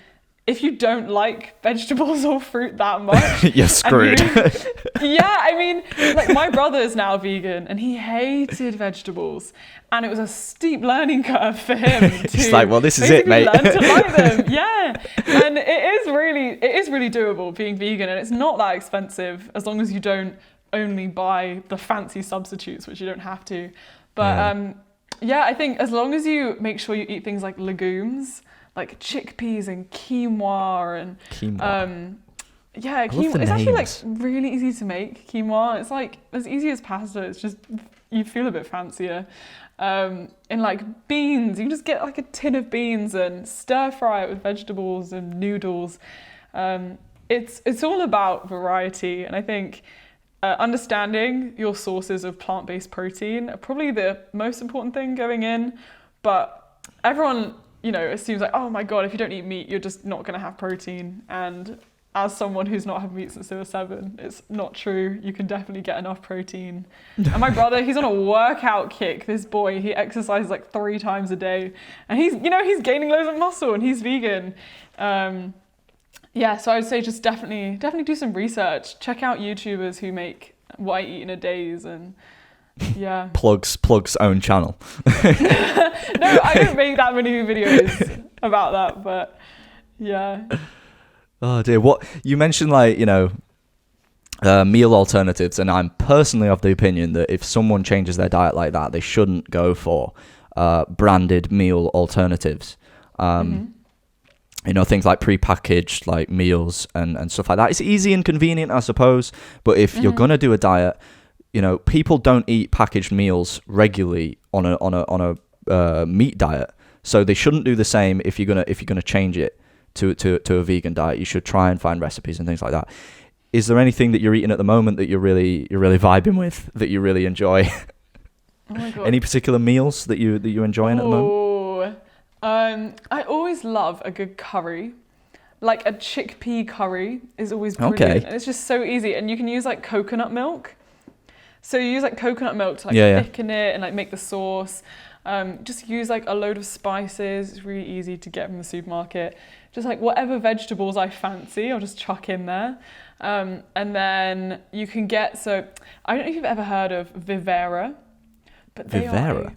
don't like vegetables or fruit that much, you're screwed. I mean, like my brother is now vegan and he hated vegetables, and it was a steep learning curve for him. He's like, well, this is it, mate. Learn to like them, and it is really doable being vegan, and it's not that expensive as long as you don't only buy the fancy substitutes, which you don't have to. But I think as long as you make sure you eat things like legumes, like chickpeas and quinoa and quinoa. It's actually like really easy to make quinoa. It's like as easy as pasta. It's just you feel a bit fancier. And like beans, you can just get like a tin of beans and stir fry it with vegetables and noodles. It's all about variety, and I think understanding your sources of plant-based protein are probably the most important thing going in. But everyone, you know, assumes like, oh my god, if you don't eat meat, you're just not going to have protein. And as someone who's not had meat since they were 7, it's not true. You can definitely get enough protein. And my brother, he's on a workout kick. This boy, he exercises like 3 times a day, and he's gaining loads of muscle, and he's vegan. Yeah, so I would say just definitely do some research. Check out YouTubers who make what I eat in a days, and yeah. Plugs own channel. No, I don't make that many videos about that, but yeah. Oh dear, what you mentioned, like, meal alternatives, and I'm personally of the opinion that if someone changes their diet like that, they shouldn't go for branded meal alternatives. Things like prepackaged like meals and stuff like that. It's easy and convenient, I suppose, but if you're gonna do a diet, people don't eat packaged meals regularly on a meat diet, so they shouldn't do the same. If you're gonna change it to a vegan diet, you should try and find recipes and things like that. Is there anything that you're eating at the moment that you're really vibing with, that you really enjoy? Oh my God. Any particular meals that you're enjoying at the moment? I always love a good curry. Like a chickpea curry is always brilliant. Okay. And it's just so easy, and you can use like coconut milk. So you use like coconut milk to thicken it and like make the sauce. Just use like a load of spices. It's really easy to get from the supermarket. Just like whatever vegetables I fancy, I'll just chuck in there. And then you can get, so I don't know if you've ever heard of Vivera, but they are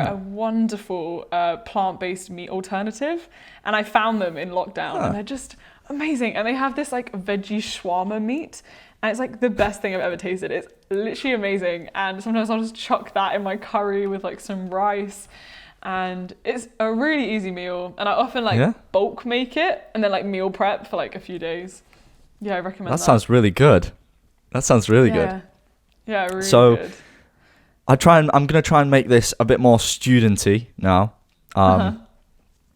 a wonderful plant-based meat alternative. And I found them in lockdown and they're just amazing. And they have this like veggie shawarma meat. And it's like the best thing I've ever tasted. It's literally amazing. And sometimes I'll just chuck that in my curry with like some rice. And it's a really easy meal. And I often bulk make it and then like meal prep for like a few days. Yeah, I recommend that. That sounds really good. That sounds really good. Yeah, really good. I'm going to try and make this a bit more studenty now.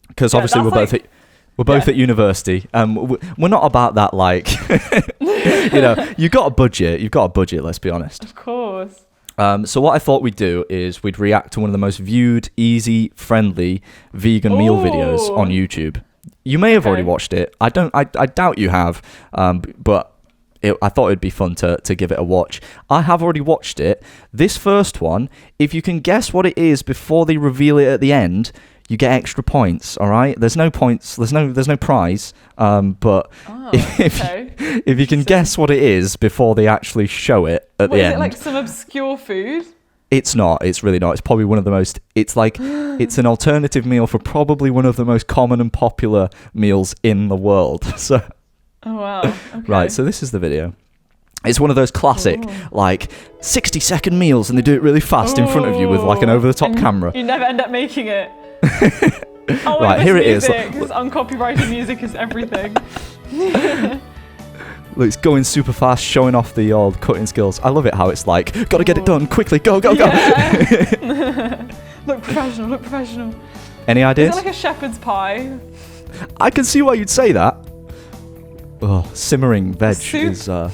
Because obviously we're both at university. We're not about that, like, you've got a budget, let's be honest. Of course. So what I thought we'd do is we'd react to one of the most viewed, easy, friendly vegan meal videos on YouTube. You may have already watched it. I doubt you have. But I thought it'd be fun to give it a watch. I have already watched it. This first one, if you can guess what it is before they reveal it at the end, you get extra points. All right. There's no points. There's no prize. But if you can guess what it is before they actually show it at the end. Is it like some obscure food? It's not. It's really not. It's probably one of the most. It's like it's an alternative meal for probably one of the most common and popular meals in the world. So. Oh wow. Okay. Right. So this is the video. It's one of those classic, like 60-second meals, and they do it really fast in front of you with like an over-the-top camera. You never end up making it. Right, here it is. This uncopyrighted music is everything. Look, it's going super fast, showing off the old cutting skills. I love it how it's like, gotta get it done quickly, go. Yeah. Look professional. Any ideas? Is it like a shepherd's pie? I can see why you'd say that. Oh, simmering veg is not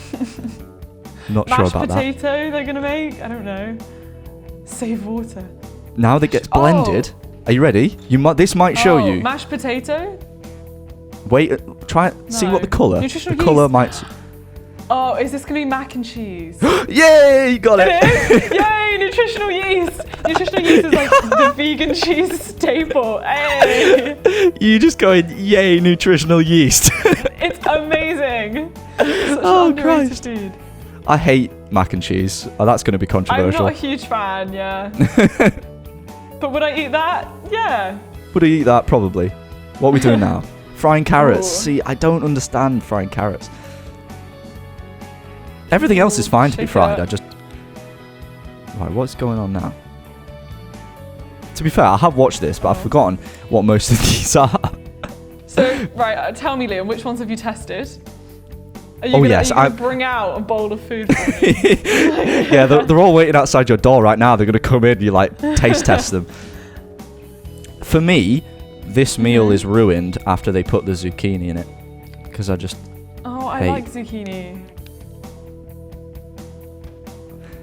sure about that. Mashed potato they're gonna make? I don't know. Save water. Now that gets blended. Are you ready? This might show you. Mashed potato? Wait, try it. See what the colour. Nutritional the colour yeast. might. Oh, is this gonna be mac and cheese? Yay! You got it. It is? Yay! Nutritional yeast. Nutritional yeast is like the vegan cheese staple. Hey! You just going, yay! Nutritional yeast. It's amazing. Oh Christ! Dude. I hate mac and cheese. Oh, that's going to be controversial. I'm not a huge fan. Yeah. But would I eat that? Yeah. Would I eat that? Probably. What are we doing now? Frying carrots. Ooh. See, I don't understand frying carrots. Everything else is fine to be fried. I just... Right, what's going on now? To be fair, I have watched this, but I've forgotten what most of these are. So, right, tell me, Liam, which ones have you tested? Are you gonna bring out a bowl of food for me? Yeah, they're all waiting outside your door right now. They're going to come in, you like taste test them. For me, this meal is ruined after they put the zucchini in it. Because I just I like zucchini.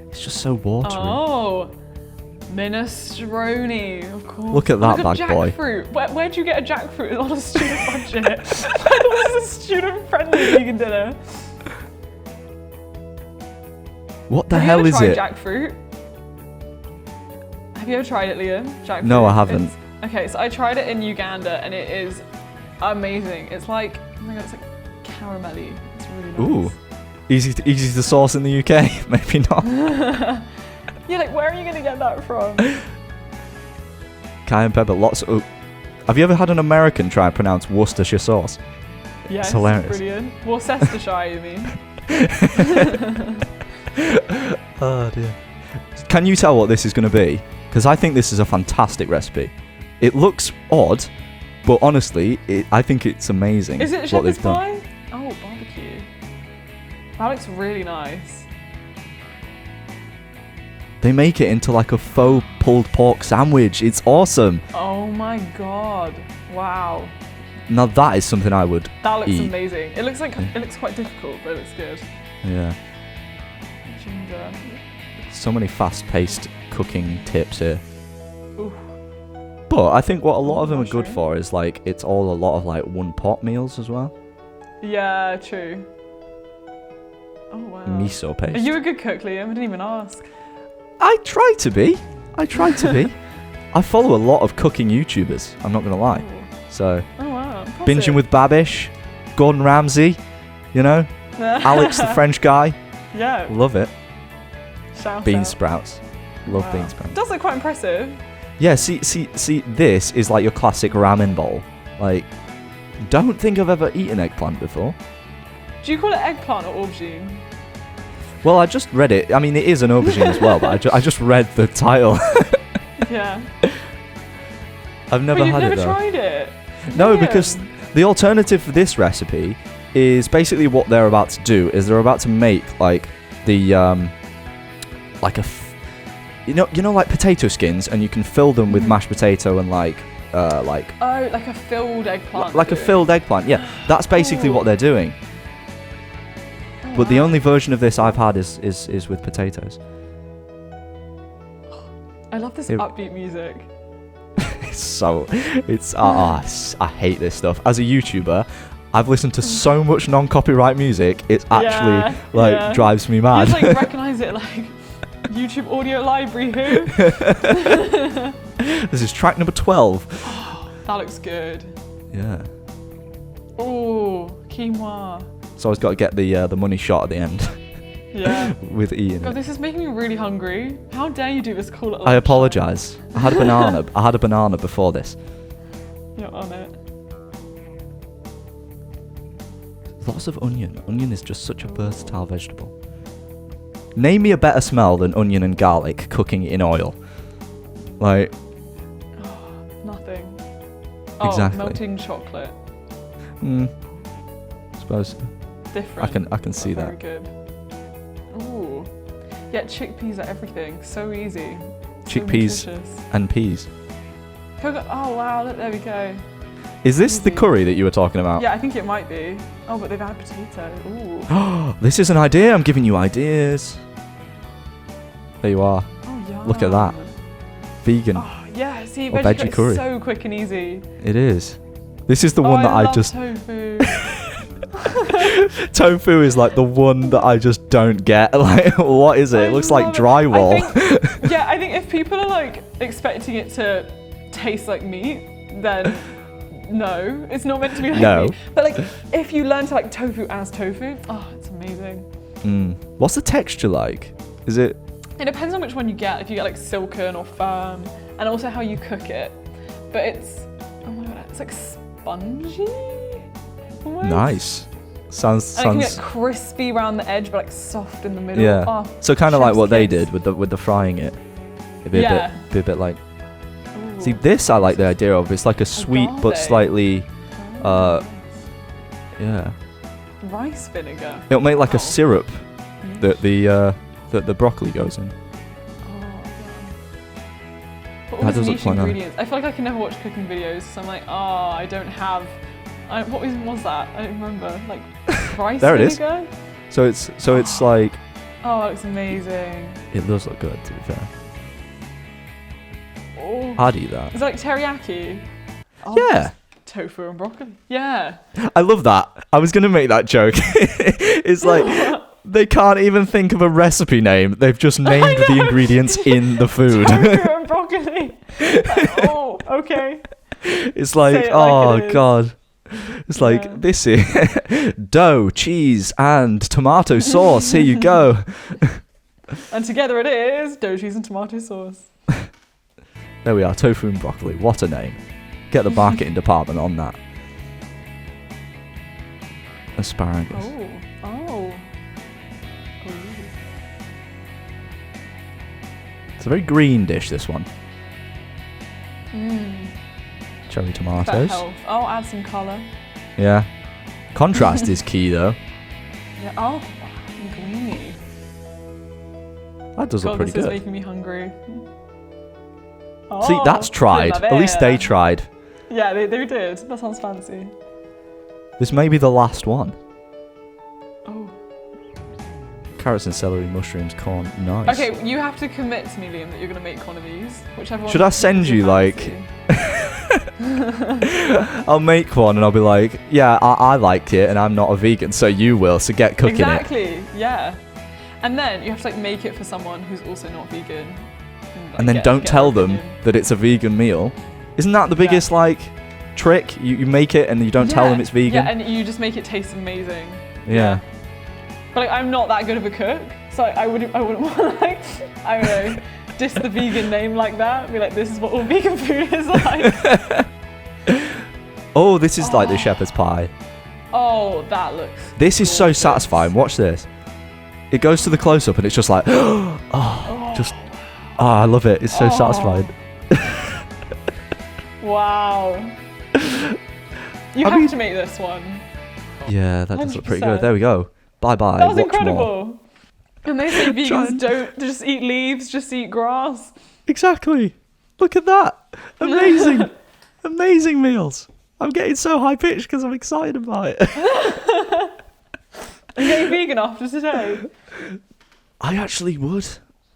It's just so watery. Oh. Minestrone, of course. Look at that my God, bad boy. Jackfruit. Where'd you get a jackfruit on a student budget? I thought this was a student-friendly vegan dinner. What the Have hell you is ever it? tried jackfruit? Have you ever tried it, Liam? Jackfruit? No, I haven't. Okay, so I tried it in Uganda and it is amazing. It's like, oh my God, it's like caramelly. It's really nice. Ooh, easy to source in the UK. Maybe not. Yeah, like where are you gonna get that from? Cayenne pepper, lots of. Have you ever had an American try and pronounce Worcestershire sauce? Yes, It's hilarious. brilliant. Worcestershire, you mean? Oh dear. Can you tell what this is going to be? Because I think this is a fantastic recipe. It looks odd, but honestly, I think it's amazing. Is it what shepherd's they've done. pie? Oh, barbecue. That looks really nice. They make it into like a faux pulled pork sandwich. It's awesome. Oh my God. Wow. Now that is something I would That looks eat. amazing. It looks quite difficult, but it looks good. Yeah. Ginger. So many fast-paced cooking tips here. Ooh. But I think what a lot of them are good Mushroom. for is like it's all a lot of like one pot meals as well. Yeah, true. Oh wow. Miso paste. Are you a good cook, Liam? I didn't even ask. I try to be. I follow a lot of cooking YouTubers. I'm not gonna lie. Ooh. So Oh wow. binging with Babish, Gordon Ramsay, you know, Alex the French guy. Yeah. Love it. Shout Bean out. sprouts. Love Wow. bean sprouts. Does look quite impressive. Yeah, see, this is like your classic ramen bowl. Like, don't think I've ever eaten eggplant before. Do you call it eggplant or aubergine? Well, I just read it. I mean, it is an aubergine as well, but I just read the title. Yeah. I've never But you've had never it though. tried it. No, Liam. because the alternative for this recipe is basically what they're about to do is they're about to make like the you know like potato skins, and you can fill them with mashed potato and like Oh, like a filled eggplant. like a filled eggplant. Yeah, that's basically what they're doing. Oh, But the wow. only version of this I've had is with potatoes. I love this It- upbeat music. I hate this stuff. As a YouTuber, I've listened to so much non-copyright music. It actually yeah. drives me You mad. just like recognise it like YouTube audio library. Who? This is track number 12. That looks good. Yeah. Oh, quinoa. So I've got to get the money shot at the end Yeah. with eating God, it. this is making me really hungry. How dare you do this call at lunch? I apologise. I had a banana. I had a banana before this. You're on it. Lots of onion. Onion is just such a versatile vegetable. Name me a better smell than onion and garlic cooking in oil. Like, Nothing. Exactly. Melting chocolate. I suppose Different. I can see Very that. good. Ooh. Yeah, chickpeas are everything. So easy. So Chickpeas nutritious. and peas. Oh wow, look, there we go. Is this the Easy. curry that you were talking about? Yeah, I think it might be. Oh, but they've had potato. Ooh. This is an idea. I'm giving you ideas. There you are. Oh, yeah. Look at that. Vegan. Oh, yeah. See, Or veggie veggie curry curry. is so quick and easy. It is. This is the one that I love just. tofu. Tofu is like the one that I just don't get. Like, what is it? It looks like love it. drywall. I think if people are like expecting it to taste like meat, then no, it's not meant to be like No. meat. But like, if you learn to like tofu as tofu, oh, it's amazing. What's the texture like? Is it? It depends on which one you get. If you get like silken or firm, and also how you cook it. But it's, oh my god, it's like spongy. Almost. Nice. Sounds. And it can be like crispy around the edge, but like soft in the middle. Yeah. Oh, So kind of like chef's what they kiss. did with the frying it. It'd be Yeah. be a bit like. Ooh. See, this I like the idea of. It's like a sweet but Agave. slightly. Oh, Yeah. rice vinegar. It'll make like Oh. a syrup that the broccoli goes in. Oh, yeah. But all That these does look niche quite nice. ingredients. I feel like I can never watch cooking videos, so I'm like, oh, I don't have. What was that? I don't remember. Like rice There it is. vinegar. So it's like Oh, it's amazing. it does look good to be fair. Oh. I'd eat that. Is it like teriyaki? Oh, Yeah. Tofu and broccoli. Yeah. I love that. I was going to make that joke. It's like they can't even think of a recipe name. They've just named the ingredients in the food. Tofu and broccoli. Oh, okay. It's like, Say it like it is. God. It's like, Yeah. this is dough, cheese, and tomato sauce. Here you go. And together it is dough, cheese and tomato sauce. There we are, tofu and broccoli. What a name. Get the marketing department on that. Asparagus. Oh. It's a very green dish, this one. Mmm. Cherry That tomatoes. health. Oh, add some colour. Yeah. Contrast is key, though. Yeah. Oh, greeny. That does look God, pretty this is good. making me hungry. See, Oh, that's tried. At least they primavera. tried. Yeah, they did. That sounds fancy. This may be the last one. Oh. Carrots and celery, mushrooms, corn. Nice. Okay, you have to commit to me, Liam, that you're going to make one of these. Whichever one. Should I send tickles your you, like- fancy. I'll make one and I'll be like, yeah, I liked it and I'm not a vegan, so you will, so get cooking it. Exactly, yeah. And then you have to like make it for someone who's also not vegan. Like, And then get don't their tell them opinion. that it's a vegan meal. Isn't that the Yeah. biggest, like, trick? You make it and you don't tell them it's vegan? Yeah, and you just make it taste amazing. Yeah. But like, I'm not that good of a cook, so I wouldn't want to like, I don't know, diss the vegan name like that. Be like, this is what all vegan food is like. Oh, this is like the shepherd's pie. Oh, that looks. This is so gorgeous. satisfying. Watch this. It goes to the close-up and it's just like, I love it. It's so Oh. satisfying. Wow. You I have mean- to make this one. Yeah, that does look pretty 100%. good. There we go. Bye-bye. That was Watch incredible. more. And they say Try vegans and- don't just eat leaves, just eat grass. Exactly. Look at that. Amazing. Amazing meals. I'm getting so high-pitched because I'm excited about it. Are you getting vegan after today? I actually would.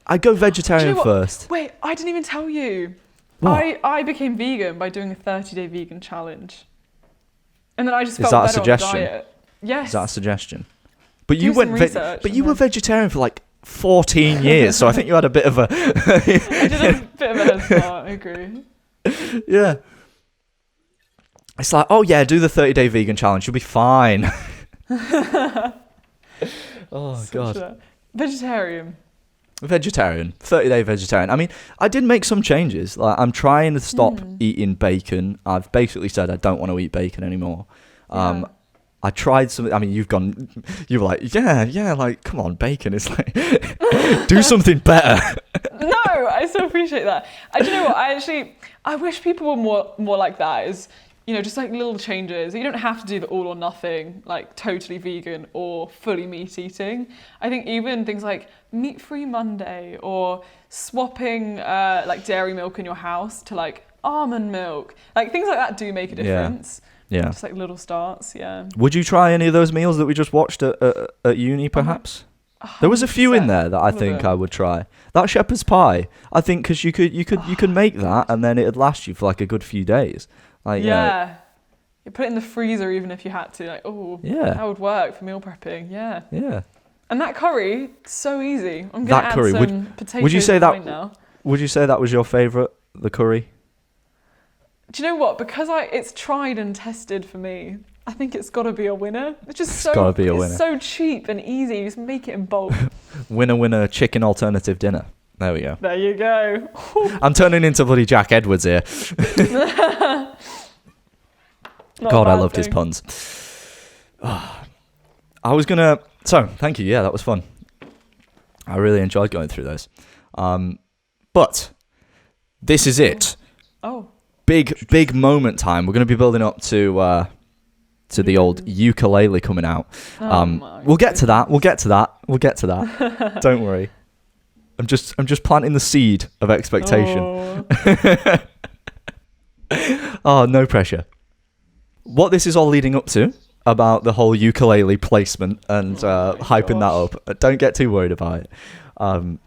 I'd go vegetarian Do you know what? first. Wait, I didn't even tell you. What? I became vegan by doing a 30-day vegan challenge. And then I just Is felt that a better suggestion? on the diet. Yes. Is that a suggestion? But Do you some went research but and you were then- vegetarian for like 14 years, so I think you had a bit of a I did a bit of a head start, I agree. yeah. It's like, oh yeah, do the 30-day vegan challenge. You'll be fine. Oh Such god. a- Vegetarian. Vegetarian, 30-day vegetarian. I mean, I did make some changes. Like, I'm trying to stop eating bacon. I've basically said I don't want to eat bacon anymore. Yeah. I tried some. I mean, you were like, yeah, like, come on, bacon is like, do something better. No, I still appreciate that. Do you know what? I wish people were more like that. Is, you know, just like little changes. You don't have to do the all or nothing, like totally vegan or fully meat eating. I think even things like meat-free Monday or swapping like dairy milk in your house to like almond milk, like things like that do make a difference. Yeah. Just like little starts, yeah. Would you try any of those meals that we just watched at uni, perhaps? There was a few in 100%. there that I All of think them. I would try. That shepherd's pie, I think, because you could make that and then it'd last you for like a good few days. Like, you know, Yeah. You put it in the freezer even if you had to. Like, oh, Yeah. that would work for meal prepping. Yeah. yeah. And that curry, so easy. I'm That gonna add curry, would- some potatoes would you say that- behind now. Would you say that was your favourite, the curry? Do you know what? Because it's tried and tested for me. I think it's got to be a winner. It's just It's gotta be a winner. It's so cheap and easy. You just make it in bulk. Winner, chicken alternative dinner. There we go. There you go. I'm turning into bloody Jack Edwards here. Not a God, I bad loved his thing. puns. I was gonna. So, thank you. Yeah, that was fun. I really enjoyed going through those. But this is it. Oh, Big moment time. We're gonna be building up to the old ukulele coming out. my We'll get to that. We'll get to that. Don't worry. I'm just planting the seed of expectation. Oh. Oh, no pressure. What this is all leading up to about the whole ukulele placement and Oh my hyping gosh. that up, don't get too worried about it,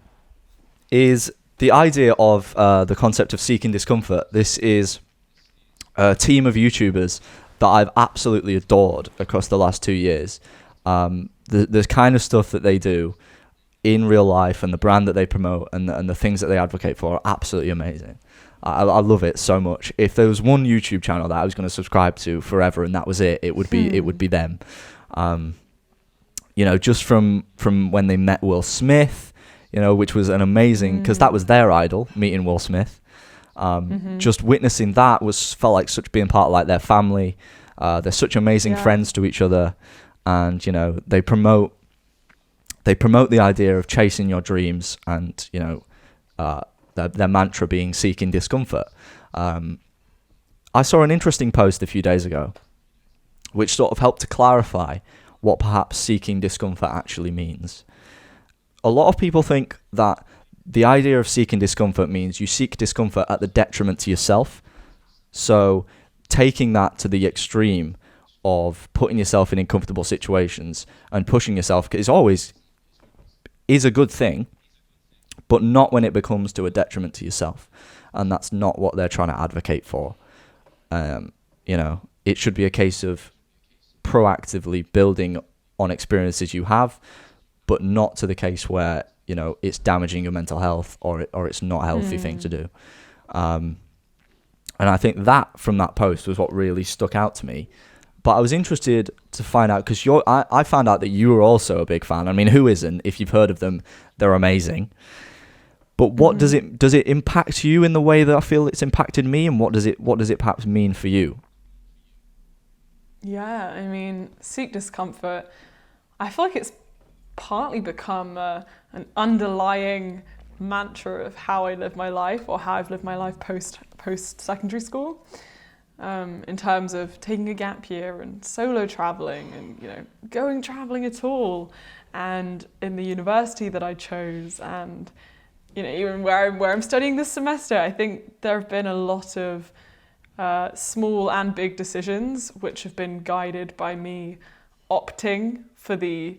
is the idea of the concept of seeking discomfort, this is a team of YouTubers that I've absolutely adored across the last 2 years. The kind of stuff that they do in real life and the brand that they promote and the things that they advocate for are absolutely amazing. I love it so much. If there was one YouTube channel that I was going to subscribe to forever and that was it, it would be them. Just from when they met Will Smith, which was an amazing, because that was their idol, meeting Will Smith. Just witnessing that felt like such being part of like their family. They're such amazing friends to each other, and they promote the idea of chasing your dreams, and their mantra being seeking discomfort. I saw an interesting post a few days ago, which sort of helped to clarify what perhaps seeking discomfort actually means. A lot of people think that the idea of seeking discomfort means you seek discomfort at the detriment to yourself. So taking that to the extreme of putting yourself in uncomfortable situations and pushing yourself is a good thing, but not when it becomes to a detriment to yourself. And that's not what they're trying to advocate for. It should be a case of proactively building on experiences you have, but not to the case where it's damaging your mental health or it's not a healthy thing to do. And I think that from that post was what really stuck out to me. But I was interested to find out, because I found out that you were also a big fan. I mean, who isn't? If you've heard of them, they're amazing. But what does it impact you in the way that I feel it's impacted me, and what does it perhaps mean for you? Yeah, I mean, seek discomfort. I feel like it's partly become an underlying mantra of how I live my life, or how I've lived my life post secondary school, in terms of taking a gap year and solo traveling and going traveling at all, and in the university that I chose, and even where I'm studying this semester. I think there have been a lot of small and big decisions which have been guided by me opting for the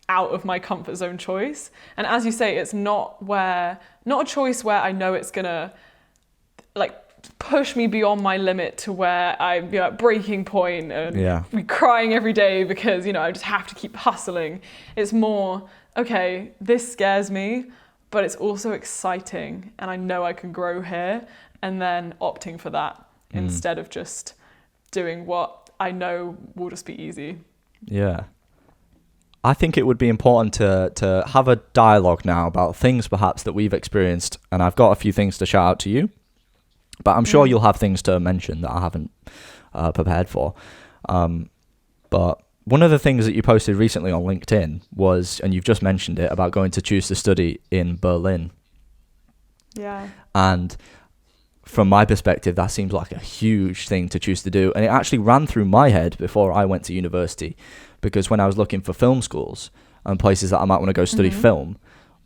out of my comfort zone choice. And as you say, it's not a choice where I know it's gonna push me beyond my limit to where I'm at breaking point and be crying every day because I just have to keep hustling. It's more, okay, this scares me, but it's also exciting and I know I can grow here, and then opting for that instead of just doing what I know will just be easy. Yeah. I think it would be important to have a dialogue now about things perhaps that we've experienced, and I've got a few things to shout out to you, but I'm sure you'll have things to mention that I haven't prepared for. But one of the things that you posted recently on LinkedIn was, and you've just mentioned it, about going to choose to study in Berlin. Yeah. And from my perspective, that seems like a huge thing to choose to do. And it actually ran through my head before I went to university, because when I was looking for film schools and places that I might want to go study film,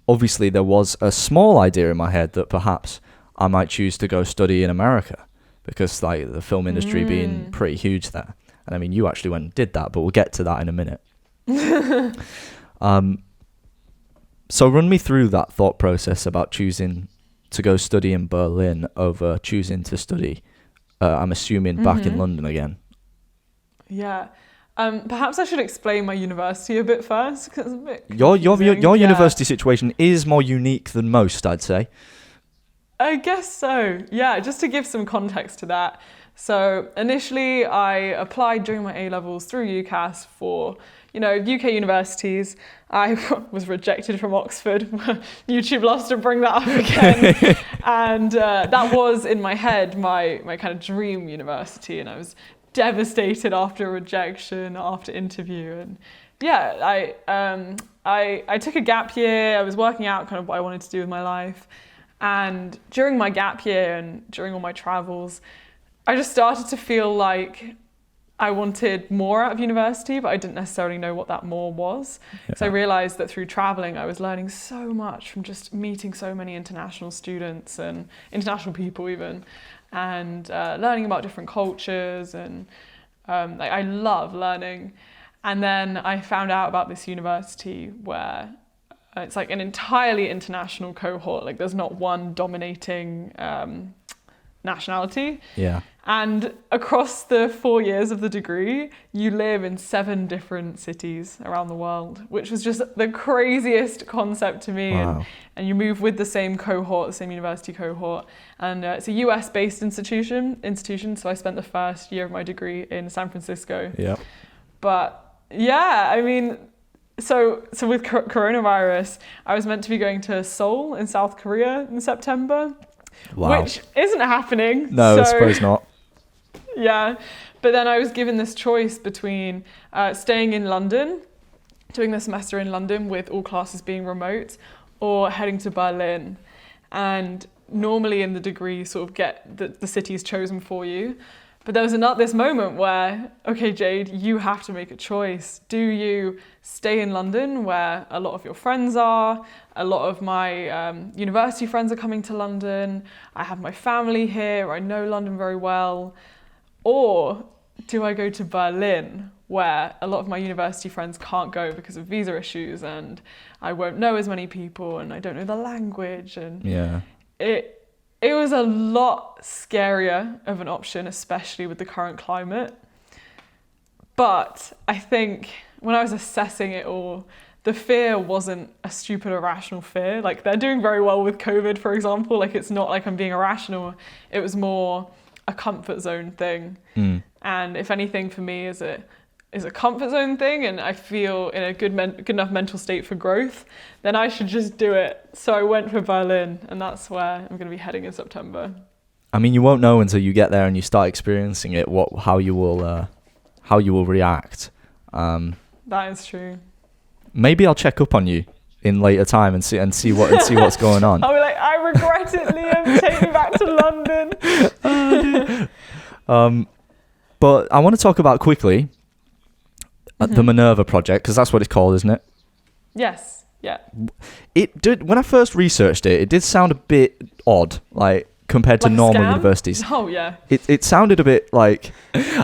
obviously there was a small idea in my head that perhaps I might choose to go study in America, because like the film industry being pretty huge there. And I mean, you actually went and did that, but we'll get to that in a minute. So run me through that thought process about choosing to go study in Berlin over choosing to study, I'm assuming, back in London again. Yeah. Perhaps I should explain my university a bit first, because it's a bit confusing. Your university situation is more unique than most, I'd say. I guess so. Yeah, just to give some context to that. So initially I applied during my A-levels through UCAS for, UK universities. I was rejected from Oxford. YouTube loves to bring that up again. And that was, in my head, my kind of dream university. And I was devastated after rejection, after interview. And yeah, I took a gap year. I was working out kind of what I wanted to do with my life. And during my gap year and during all my travels, I just started to feel like I wanted more out of university, but I didn't necessarily know what that more was. Yeah. So I realized that through traveling, I was learning so much from just meeting so many international students and international people even, and learning about different cultures. And I love learning. And then I found out about this university where it's like an entirely international cohort. Like there's not one dominating nationality. Yeah. And across the 4 years of the degree, you live in 7 different cities around the world, which was just the craziest concept to me. Wow. And you move with the same cohort, the same university cohort. And it's a US-based institution. So I spent the first year of my degree in San Francisco. Yeah. But yeah, I mean, so with coronavirus, I was meant to be going to Seoul in South Korea in September. Wow. Which isn't happening. No, so, I suppose not. Yeah, but then I was given this choice between staying in London, doing the semester in London with all classes being remote, or heading to Berlin. And normally in the degree you sort of get the cities chosen for you. But there was this moment where, okay, Jade, you have to make a choice. Do you stay in London where a lot of your friends are? A lot of my university friends are coming to London. I have my family here. I know London very well. Or do I go to Berlin where a lot of my university friends can't go because of visa issues and I won't know as many people and I don't know the language? And Yeah. It was a lot scarier of an option, especially with the current climate. But I think when I was assessing it all, the fear wasn't a stupid, irrational fear. Like they're doing very well with COVID, for example. Like it's not like I'm being irrational. It was more a comfort zone thing. And if anything for me is a comfort zone thing and I feel in a good enough mental state for growth, then I should just do it. So I went for Berlin and that's where I'm going to be heading in September. I mean, you won't know until you get there and you start experiencing it how you will react. That is true. Maybe I'll check up on you in later time and see what's going on. I'll be like, I regret it, Liam. Take me back to London. But I want to talk about quickly the Minerva project, because that's what it's called, isn't it? Yes. Yeah. It did. When I first researched it did sound a bit odd, like compared to Like a normal scam? universities. Oh yeah. It sounded a bit like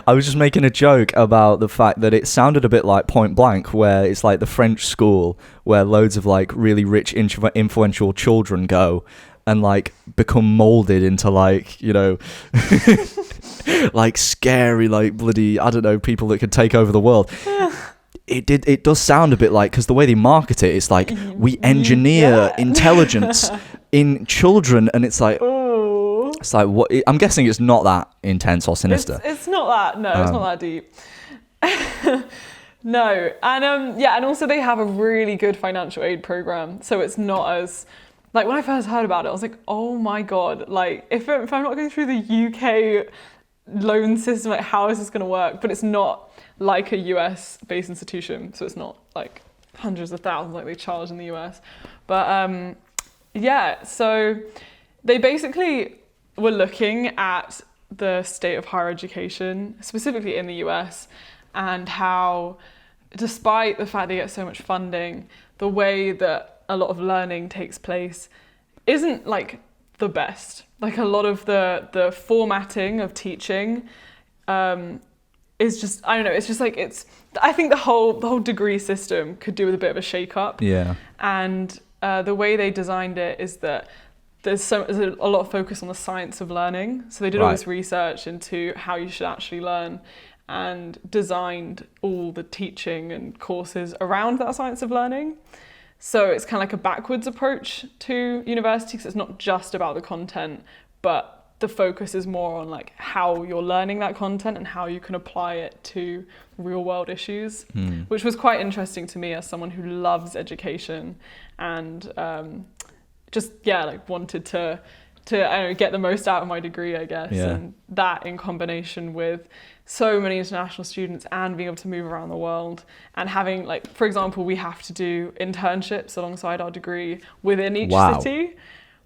I was just making a joke about the fact that it sounded a bit like Point Blank, where it's like the French school where loads of like really rich, influential children go and like become molded into like, you know, like scary, like bloody, I don't know, people that could take over the world. It does sound a bit like, because the way they market it, it's like we engineer intelligence in children, and it's like. Oh. It's like, what? I'm guessing it's not that intense or sinister. It's not that. No, it's not that deep. No, and and also they have a really good financial aid program, so it's not as like when I first heard about it, I was like, oh my god, like if I'm not going through the UK loan system, like how is this going to work? But it's not like a US based institution, so it's not like hundreds of thousands like they charge in the US. But so they basically were looking at the state of higher education, specifically in the US, and how, despite the fact they get so much funding, the way that a lot of learning takes place isn't like the best. Like a lot of the formatting of teaching is just, I don't know, it's just like I think the whole degree system could do with a bit of a shake-up. Yeah. And the way they designed it is that there's a lot of focus on the science of learning. So they did all this research into how you should actually learn and designed all the teaching and courses around that science of learning. So it's kind of like a backwards approach to university, because it's not just about the content, but the focus is more on like how you're learning that content and how you can apply it to real world issues, which was quite interesting to me as someone who loves education and wanted to I don't know, get the most out of my degree, I guess. Yeah. And that in combination with so many international students and being able to move around the world and having, like, for example, we have to do internships alongside our degree within each city,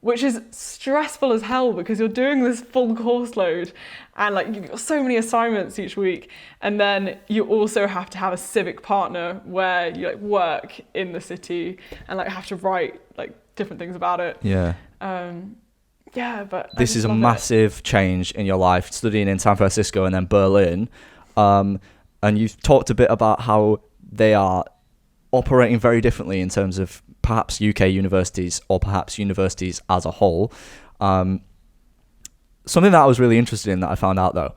which is stressful as hell because you're doing this full course load and like you've got so many assignments each week. And then you also have to have a civic partner where you like work in the city and like have to write like different things about it. Yeah. But this is a massive change in your life, studying in San Francisco and then Berlin. And you've talked a bit about how they are operating very differently in terms of perhaps UK universities or perhaps universities as a whole. Something that I was really interested in that I found out though,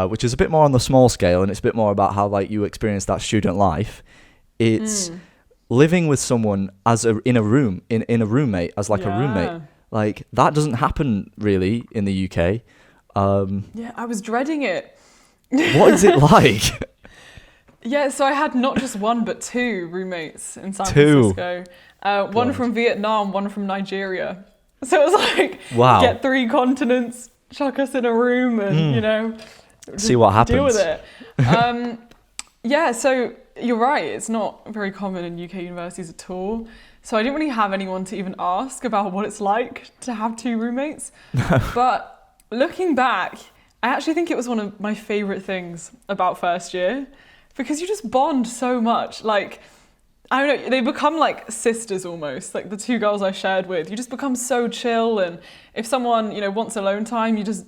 which is a bit more on the small scale, and it's a bit more about how like you experience that student life. It's living with someone in a roommate as like a roommate. Like that doesn't happen really in the UK. Yeah, I was dreading it. What is it like? Yeah, so I had not just one but two roommates in San Francisco. One from Vietnam, one from Nigeria. So it was like, wow. Get 3 continents, chuck us in a room, and you know, see what happens. Deal with it. Yeah, so you're right. It's not very common in UK universities at all. So I didn't really have anyone to even ask about what it's like to have 2 roommates. But looking back, I actually think it was one of my favorite things about first year, because you just bond so much. Like, I don't know, they become like sisters almost, like the 2 girls I shared with. You just become so chill, and if someone, you know, wants alone time, you just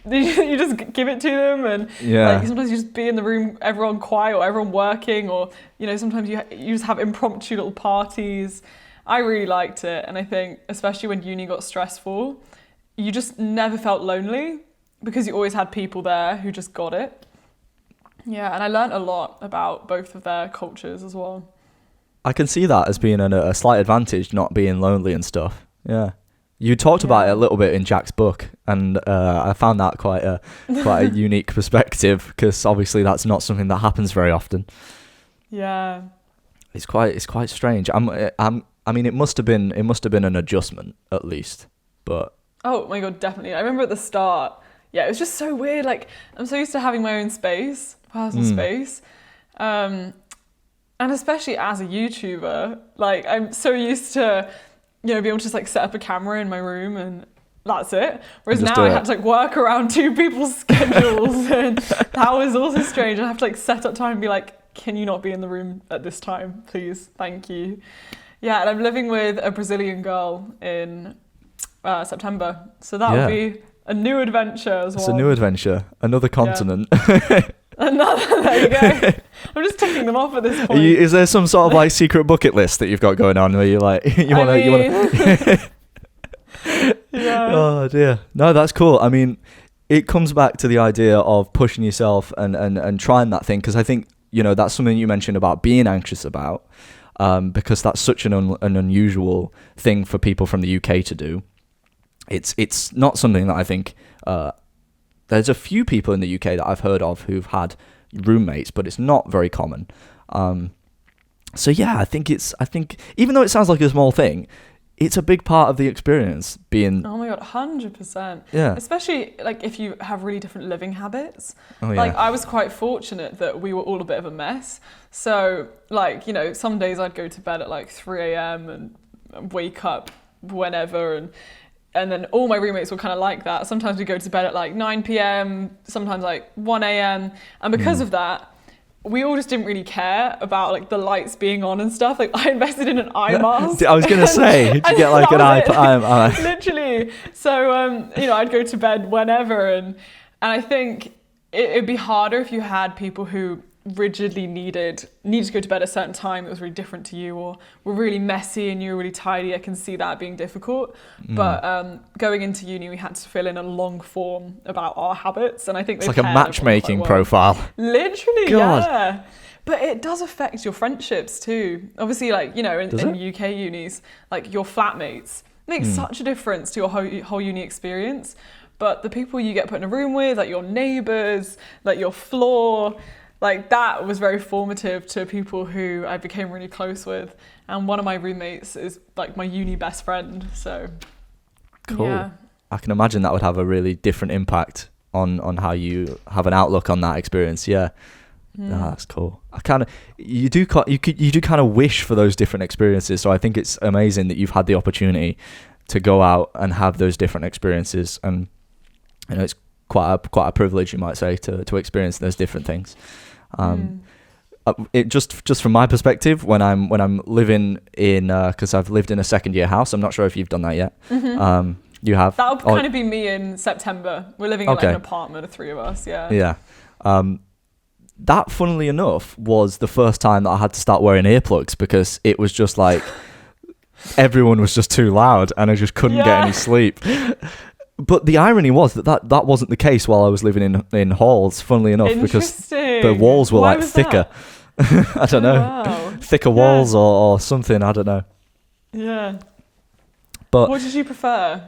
give it to them, and like sometimes you just be in the room, everyone quiet or everyone working, or you know, sometimes you just have impromptu little parties. I really liked it, and I think especially when uni got stressful, you just never felt lonely because you always had people there who just got it. Yeah, and I learned a lot about both of their cultures as well. I can see that as being a slight advantage, not being lonely and stuff. Yeah. You talked about it a little bit in Jack's book, and I found that quite a unique perspective, because obviously that's not something that happens very often. Yeah, it's quite strange. I mean, it must have been an adjustment at least, but oh my god, definitely. I remember at the start, yeah, it was just so weird. Like, I'm so used to having my own space, personal space, and especially as a YouTuber, like I'm so used to, you know, be able to just like set up a camera in my room and that's it. Whereas now I had to like work around 2 people's schedules, and that was also strange. I have to like set up time and be like, can you not be in the room at this time, please? Thank you. Yeah, and I'm living with a Brazilian girl in September. So that will be a new adventure as well. It's a new adventure. Another continent. Yeah. Another, there you go. I'm just ticking them off at this point. Is there some sort of like secret bucket list that you've got going on where you like you want to? Yeah. Oh dear. No, that's cool. I mean, it comes back to the idea of pushing yourself and trying that thing, because I think, you know, that's something you mentioned about being anxious about, because that's such an unusual thing for people from the UK to do. It's not something that I think. There's a few people in the UK that I've heard of who've had roommates, but it's not very common. So yeah, I think even though it sounds like a small thing, it's a big part of the experience being. Oh my god, 100%. Yeah. Especially like if you have really different living habits. Oh, yeah. Like I was quite fortunate that we were all a bit of a mess. So like, you know, some days I'd go to bed at like 3 a.m. and wake up whenever, and then all my roommates were kind of like that. Sometimes we go to bed at like 9 p.m, sometimes like 1 a.m. And because of that, we all just didn't really care about like the lights being on and stuff. Like I invested in an eye mask. I was going to say, did you get like an eye? Literally. So, you know, I'd go to bed whenever. And I think it'd be harder if you had people who rigidly needed to go to bed at a certain time that was really different to you, or were really messy and you were really tidy. I can see that being difficult. But going into uni, we had to fill in a long form about our habits, and I think it's like a matchmaking profile. Literally, God. Yeah. But it does affect your friendships too. Obviously, like, you know, in UK unis, like your flatmates make such a difference to your whole uni experience. But the people you get put in a room with, like your neighbours, like your floor, like that was very formative to people who I became really close with. And one of my roommates is like my uni best friend. So cool. Yeah. I can imagine that would have a really different impact on how you have an outlook on that experience. Yeah. That's cool. You do kind of wish for those different experiences. So I think it's amazing that you've had the opportunity to go out and have those different experiences. And you know, it's quite a privilege, you might say, to experience those different things. It just from my perspective, when I'm living in, because I've lived in a second year house. I'm not sure if you've done that yet. You have. That'll kind of be me in September. We're living in like an apartment of 3 of us. Yeah. Yeah. that, funnily enough, was the first time that I had to start wearing earplugs, because it was just like everyone was just too loud and I just couldn't get any sleep. But the irony was that wasn't the case while I was living in halls, funnily enough, because the walls were like thicker. I don't know. Wow. Thicker walls or something, I don't know. Yeah. But what did you prefer?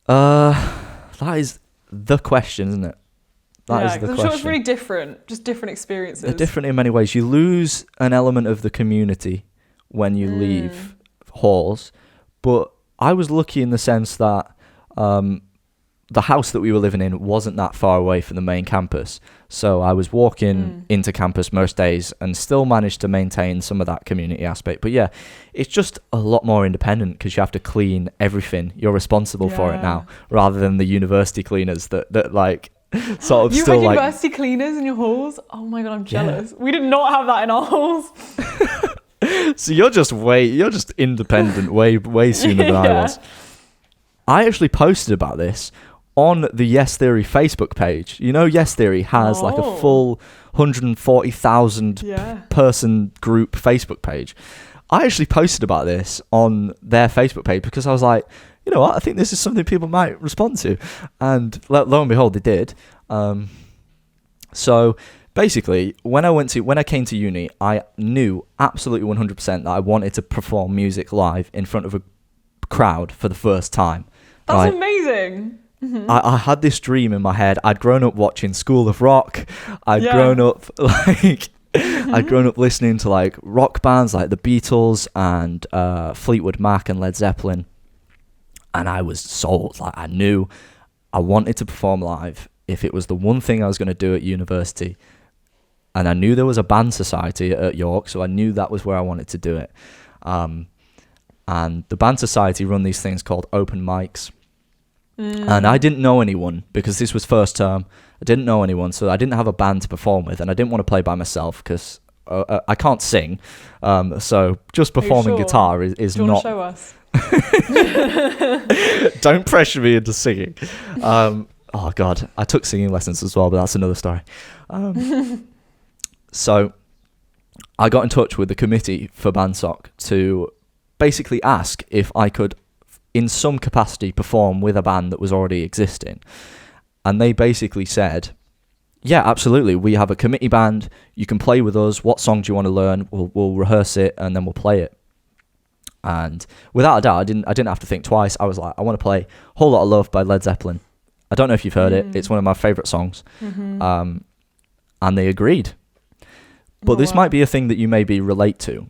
that is the question, isn't it? That is the question. I'm sure it's really different, just different experiences. They're different in many ways. You lose an element of the community when you leave halls, but I was lucky in the sense that the house that we were living in wasn't that far away from the main campus, so I was walking into campus most days and still managed to maintain some of that community aspect. But yeah, it's just a lot more independent because you have to clean everything. You're responsible for it now, rather than the university cleaners that like sort of you still had like university cleaners in your halls? Oh my god, I'm jealous. We did not have that in our halls. So you're just independent way sooner than I was. I actually posted about this on the Yes Theory Facebook page. You know, Yes Theory has like a full 140,000 person group Facebook page. I actually posted about this on their Facebook page because I was like, you know what, I think this is something people might respond to. And lo and behold, they did. So basically, when I came to uni, I knew absolutely 100% that I wanted to perform music live in front of a crowd for the first time. That's amazing. Mm-hmm. I had this dream in my head. I'd grown up watching School of Rock. I'd grown up I'd grown up listening to like rock bands like the Beatles and Fleetwood Mac and Led Zeppelin, and I was sold. Like, I knew I wanted to perform live if it was the one thing I was going to do at university, and I knew there was a band society at York, so I knew that was where I wanted to do it. And the band society run these things called open mics. And I didn't know anyone because this was first term. I didn't know anyone, so I didn't have a band to perform with, and I didn't want to play by myself because I can't sing. So just performing guitar is Do you not. Want to show us? Don't pressure me into singing. Oh God, I took singing lessons as well, but that's another story. So I got in touch with the committee for BandSoc to basically ask if I could, in some capacity, perform with a band that was already existing. And they basically said, yeah, absolutely, we have a committee band, you can play with us, what song do you want to learn, we'll rehearse it and then we'll play it. And without a doubt, I didn't have to think twice. I was like, I want to play Whole Lot of Love by Led Zeppelin. I don't know if you've heard it, it's one of my favourite songs. And they agreed. But this might be a thing that you maybe relate to.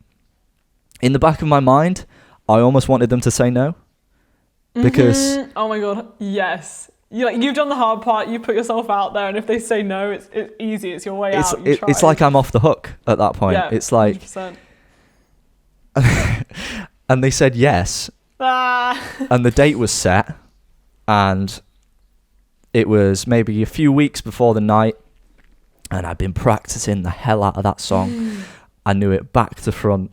In the back of my mind, I almost wanted them to say no. Because oh my god, yes, you've done the hard part. You put yourself out there, and if they say no, it's easy. It's your way out. It's like I'm off the hook at that point. Yeah, it's like 100%. And they said yes, and the date was set, and it was maybe a few weeks before the night, and I'd been practicing the hell out of that song. I knew it back to front.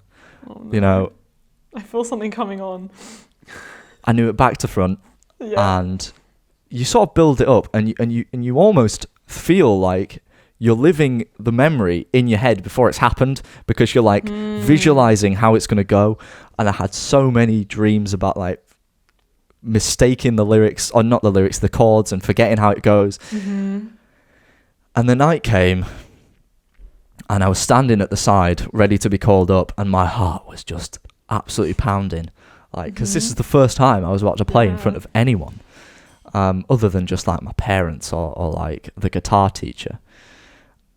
Oh, no. You know, I feel something coming on. I knew it back to front, and you sort of build it up, and you almost feel like you're living the memory in your head before it's happened, because you're like visualizing how it's going to go. And I had so many dreams about like mistaking the lyrics, or not the lyrics, the chords, and forgetting how it goes. And the night came, and I was standing at the side ready to be called up, and my heart was just absolutely pounding. Like, because this is the first time I was about to play in front of anyone, other than just like my parents or like the guitar teacher,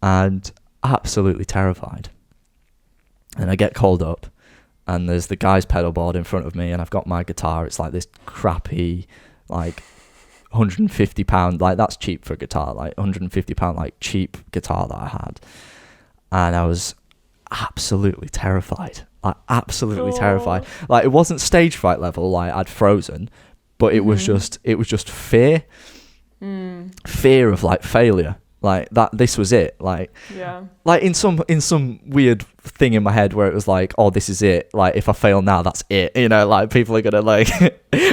and absolutely terrified. And I get called up, and there's the guy's pedal board in front of me, and I've got my guitar. It's like this crappy, like £150, like that's cheap for a guitar, like £150 like cheap guitar that I had, and I was absolutely terrified. Like absolutely terrified. Like, it wasn't stage fright level, like I'd frozen, but it was just fear of like failure, like that this was it, like like in some weird thing in my head where it was like, oh, this is it, like if I fail now, that's it, you know, like people are gonna like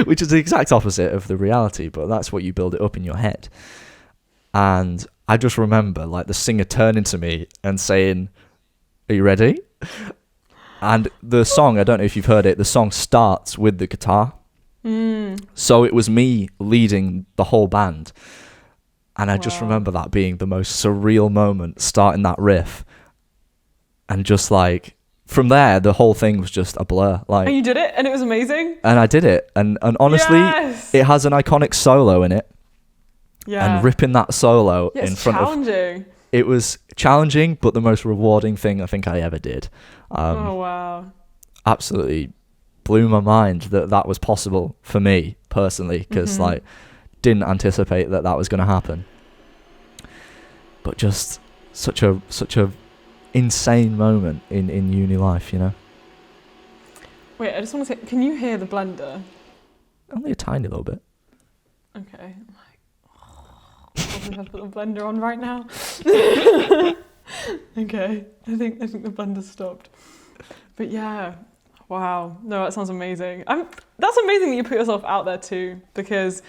which is the exact opposite of the reality, but that's what you build it up in your head. And I just remember like the singer turning to me and saying, "Are you ready?" And the song, I don't know if you've heard it, the song starts with the guitar. So it was me leading the whole band. And I just remember that being the most surreal moment, starting that riff. And just like, from there, the whole thing was just a blur. Like, And you did it, and it was amazing. And I did it. And honestly, it has an iconic solo in it. Yeah. And ripping that solo Yeah, in it's front challenging. it was challenging, but the most rewarding thing I think I ever did. Oh, wow. Absolutely blew my mind that was possible for me personally, because like didn't anticipate that was going to happen. But just such a insane moment in uni life, you know. Wait, I just want to say, can you hear the blender? Only a tiny little bit. Okay. I'm like, probably have to put the blender on right now. Okay, I think the blender stopped. But yeah, wow. No, that sounds amazing. That's amazing that you put yourself out there too, because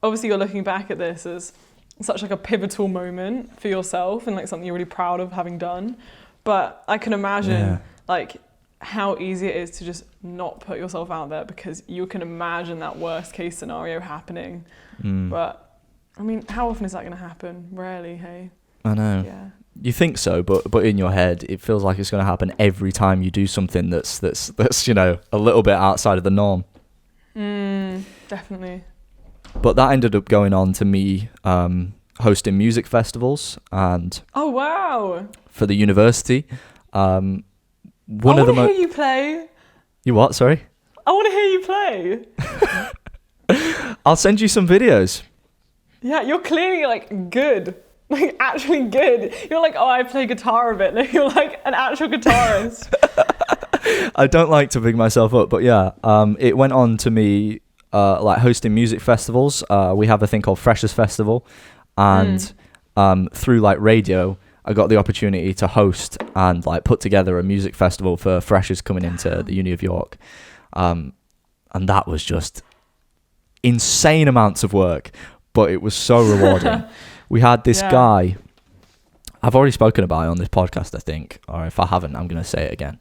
obviously you're looking back at this as such like a pivotal moment for yourself and like something you're really proud of having done. But I can imagine like how easy it is to just not put yourself out there, because you can imagine that worst case scenario happening. But I mean, how often is that going to happen? Rarely, hey? I know. Yeah. You think so, but in your head, it feels like it's going to happen every time you do something that's you know, a little bit outside of the norm. Definitely. But that ended up going on to me hosting music festivals, and Oh wow! for the university. I want to hear you play. You what? Sorry. I want to hear you play. I'll send you some videos. Yeah, you're clearly like good. Like actually good. You're like, oh, I play guitar a bit. Like, you're like an actual guitarist. I don't like to big myself up, but yeah, it went on to me like hosting music festivals. We have a thing called Freshers Festival, and through like radio, I got the opportunity to host and like put together a music festival for freshers coming into the Uni of York, and that was just insane amounts of work, but it was so rewarding. We had this guy, I've already spoken about it on this podcast, I think, or if I haven't, I'm going to say it again.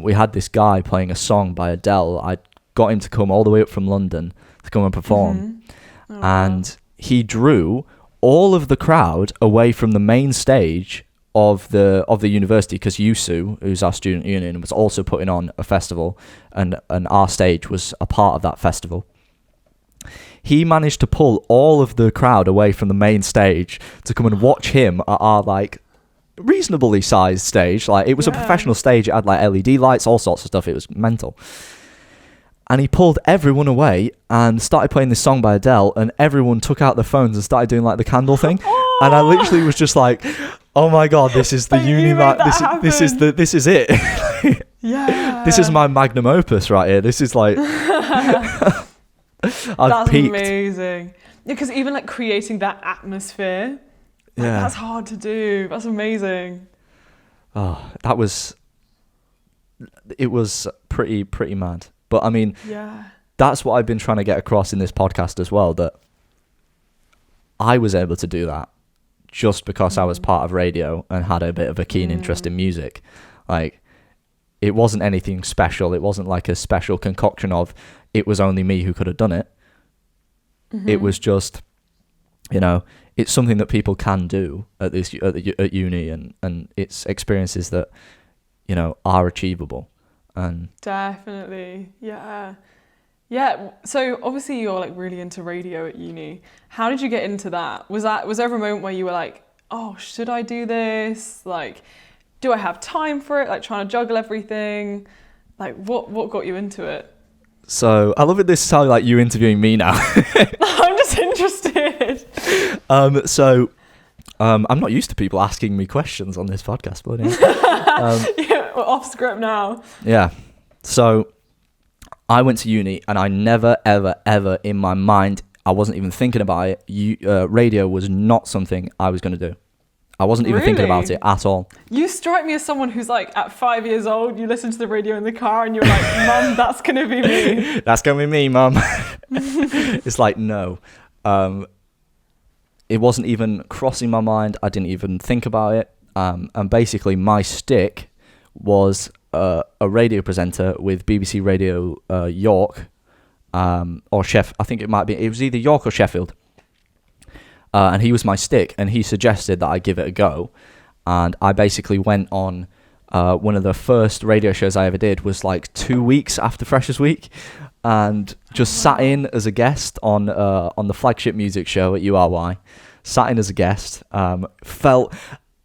We had this guy playing a song by Adele. I got him to come all the way up from London to come and perform. And he drew all of the crowd away from the main stage of the university, because USU, who's our student union, was also putting on a festival, and our stage was a part of that festival. He managed to pull all of the crowd away from the main stage to come and watch him at our like reasonably sized stage. Like, it was a professional stage. It had like LED lights, all sorts of stuff. It was mental. And he pulled everyone away and started playing this song by Adele, and everyone took out their phones and started doing like the candle thing. And I literally was just like, oh my God, this is the uni, this is it. Yeah. This is my magnum opus right here. This is like That's peaked. amazing. Yeah, because even like creating that atmosphere, like, that's hard to do. That's amazing. Oh, it was pretty mad. But I mean, that's what I've been trying to get across in this podcast as well, that I was able to do that just because I was part of radio and had a bit of a keen interest in music. Like, it wasn't anything special. It wasn't like a special concoction of it was only me who could have done it. It was just, you know, it's something that people can do at uni, and it's experiences that, you know, are achievable. And definitely, yeah. So obviously you're like really into radio at uni. How did you get into that? Was there ever a moment where you were like, oh, should I do this? Like, do I have time for it? Like, trying to juggle everything. Like, what got you into it? So I love it. This is how like you interviewing me now. I'm just interested. I'm not used to people asking me questions on this podcast, but anyway. We're off script now. Yeah. So I went to uni, and I never, ever in my mind, I wasn't even thinking about it. Radio was not something I was going to do. I wasn't even thinking about it at all. You strike me as someone who's like, at 5 years old, you listen to the radio in the car and you're like, Mum, that's going to be me. That's going to be me, Mum. It's like, no. it wasn't even crossing my mind. I didn't even think about it. And basically, my stick was a radio presenter with BBC Radio York, or I think it was either York or Sheffield. And he was my stick, and he suggested that I give it a go. And I basically went on one of the first radio shows I ever did was like 2 weeks after Freshers Week, and just sat in as a guest on the flagship music show at URY. Sat in as a guest, felt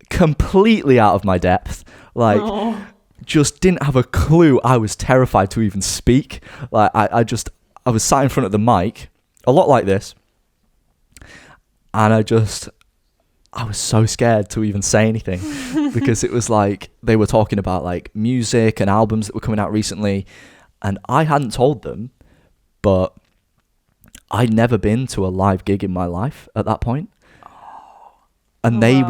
completely out of my depth, like just didn't have a clue. I was terrified to even speak. Like I was sat in front of the mic, a lot like this, and I was so scared to even say anything because it was like they were talking about like music and albums that were coming out recently, and I hadn't told them, but I'd never been to a live gig in my life at that point. And they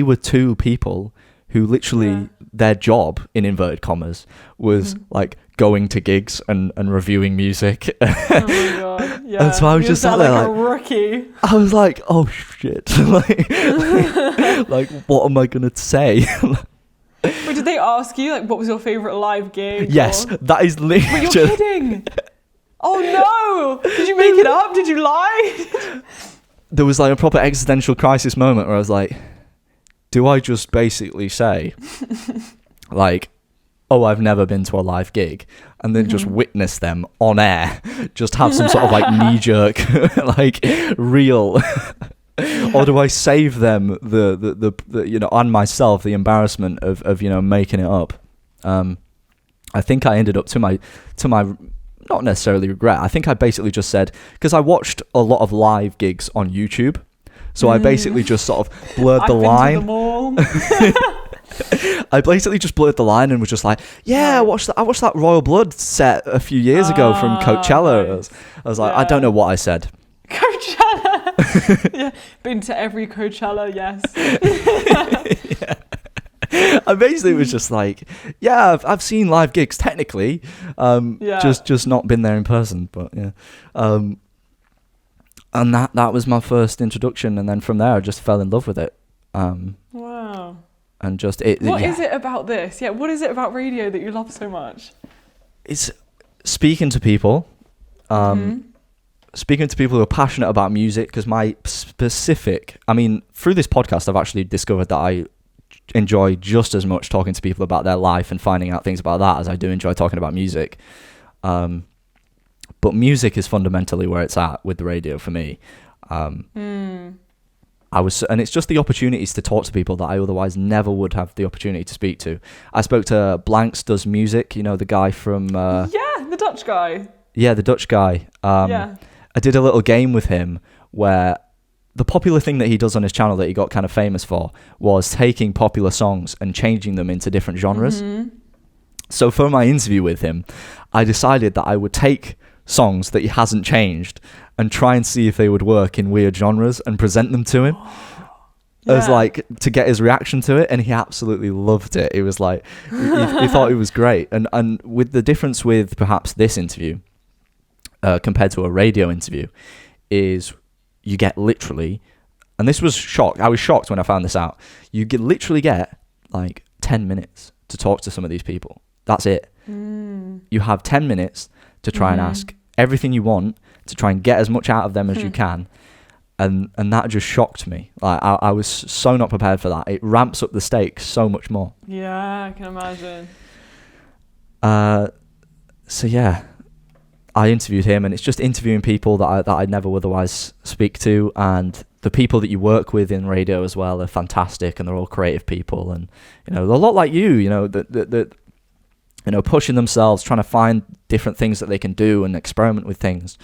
were two people who literally their job, in inverted commas, was like going to gigs and reviewing music. Oh my god! Yeah. And so I was just sat there like a rookie. I was like, oh shit! like, what am I gonna say? Wait, did they ask you like what was your favorite live gig? Yes, that is literally. Wait, you're kidding! Oh no! Did you make it up? Did you lie? There was like a proper existential crisis moment where I was like, do I just basically say, like, oh, I've never been to a live gig, and then just witness them on air, just have some sort of like knee-jerk, like, real, or do I save them the and myself the embarrassment of making it up? I think I ended up to my not necessarily regret. I think I basically just said, because I watched a lot of live gigs on YouTube, so I basically just sort of blurred the line. I've been to them all. I basically just blurred the line and was just like, yeah, I watched that Royal Blood set a few years ago from Coachella. Nice. I was like, I don't know what I said. Coachella. Yeah, been to every Coachella, yes. Yeah. I basically was just like, yeah, I've seen live gigs technically, just not been there in person, but yeah. And that was my first introduction, and then from there I just fell in love with it. Wow. And just What is it about this? Yeah, what is it about radio that you love so much? It's speaking to people. Speaking to people who are passionate about music, because through this podcast I've actually discovered that I enjoy just as much talking to people about their life and finding out things about that as I do enjoy talking about music. But music is fundamentally where it's at with the radio for me. And it's just the opportunities to talk to people that I otherwise never would have the opportunity to speak to. I spoke to Blanks Does Music, the guy from... the Dutch guy. Yeah, the Dutch guy. I did a little game with him where the popular thing that he does on his channel that he got kind of famous for was taking popular songs and changing them into different genres. So for my interview with him, I decided that I would take songs that he hasn't changed and try and see if they would work in weird genres and present them to him as like to get his reaction to it, and he absolutely loved it. It was like he thought it was great. And with the difference with perhaps this interview compared to a radio interview is you get literally, and this was I was shocked when I found this out, you literally get like 10 minutes to talk to some of these people. That's it. You have 10 minutes to try and ask everything you want, to try and get as much out of them as you can. And that just shocked me. Like I was so not prepared for that. It ramps up the stakes so much more. Yeah, I can imagine. So yeah, I interviewed him, and it's just interviewing people that I'd never otherwise speak to, and the people that you work with in radio as well are fantastic, and they're all creative people, and they're a lot like you, that pushing themselves, trying to find different things that they can do and experiment with things,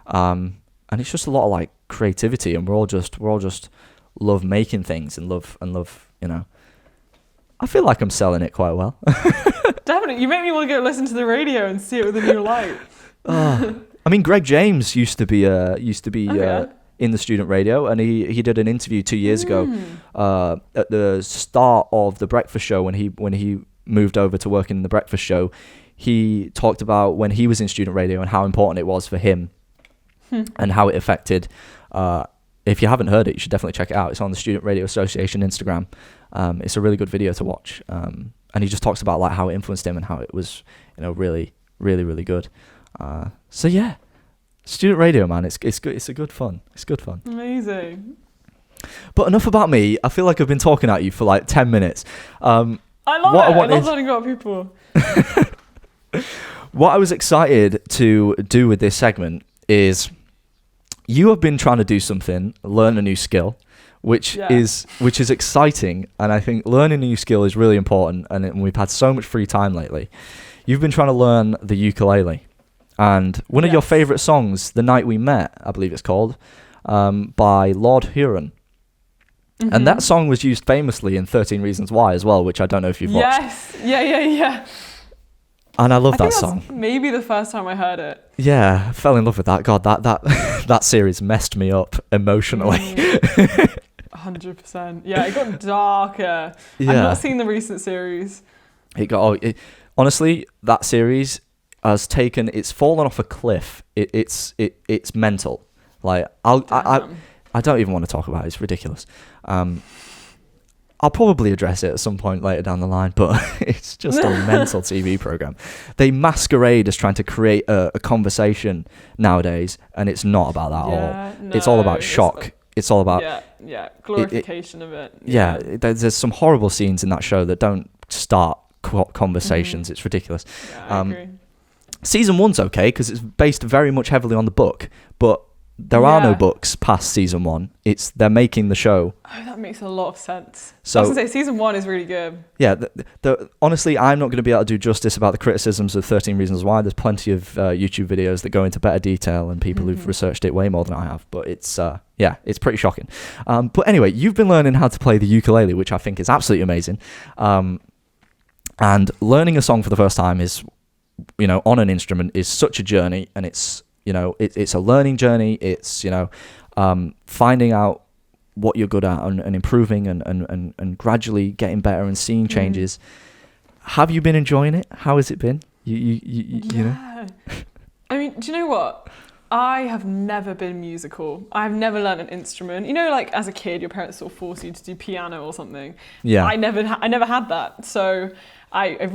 and it's just a lot of like creativity, and we're all just love making things and love. I feel like I'm selling it quite well. Definitely, you make me want to go listen to the radio and see it with a new light. I mean, Greg James used to be in the student radio, and he did an interview 2 years ago at the start of the breakfast show when he moved over to work in the breakfast show. He talked about when he was in student radio and how important it was for him and how it affected if you haven't heard it, you should definitely check it out. It's on the Student Radio Association Instagram. It's a really good video to watch. And he just talks about like how it influenced him and how it was, really, really, really good. So yeah, student radio, man, it's good. It's good fun. Amazing. But enough about me. I feel like I've been talking at you for like 10 minutes. I love it. I love learning about people. What I was excited to do with this segment is you have been trying to do something, learn a new skill, which is exciting. And I think learning a new skill is really important. And we've had so much free time lately. You've been trying to learn the ukulele. And one of your favourite songs, The Night We Met, I believe it's called, by Lord Huron. Mm-hmm. And that song was used famously in 13 Reasons Why as well, which I don't know if you've watched. Yes, yeah. And I love that song. Maybe the first time I heard it. Yeah, I fell in love with that. God, that series messed me up emotionally. 100%. Yeah, it got darker. Yeah. I've not seen the recent series. Honestly, that series has it's fallen off a cliff. It's mental. Like I don't even want to talk about it. It's ridiculous. I'll probably address it at some point later down the line, but it's just a mental TV program. They masquerade as trying to create a conversation nowadays, and it's not about that at all. It's all about shock. It's all about glorification of it. Yeah, there's some horrible scenes in that show that don't start conversations. Mm-hmm. It's ridiculous. Yeah, I agree. Season 1's okay because it's based very much heavily on the book, but there are no books past season 1. They're making the show. Oh, that makes a lot of sense. So, I was going to say, season 1 is really good. Yeah, honestly, I'm not going to be able to do justice about the criticisms of 13 Reasons Why. There's plenty of YouTube videos that go into better detail and people who've researched it way more than I have. But it's pretty shocking. But anyway, you've been learning how to play the ukulele, which I think is absolutely amazing. And learning a song for the first time is, on an instrument is such a journey, and it's a learning journey. It's, finding out what you're good at and improving and gradually getting better and seeing changes. Have you been enjoying it? How has it been? You know? I mean, do you know what? I have never been musical. I've never learned an instrument. Like as a kid, your parents sort of force you to do piano or something. Yeah. I never had that. So I've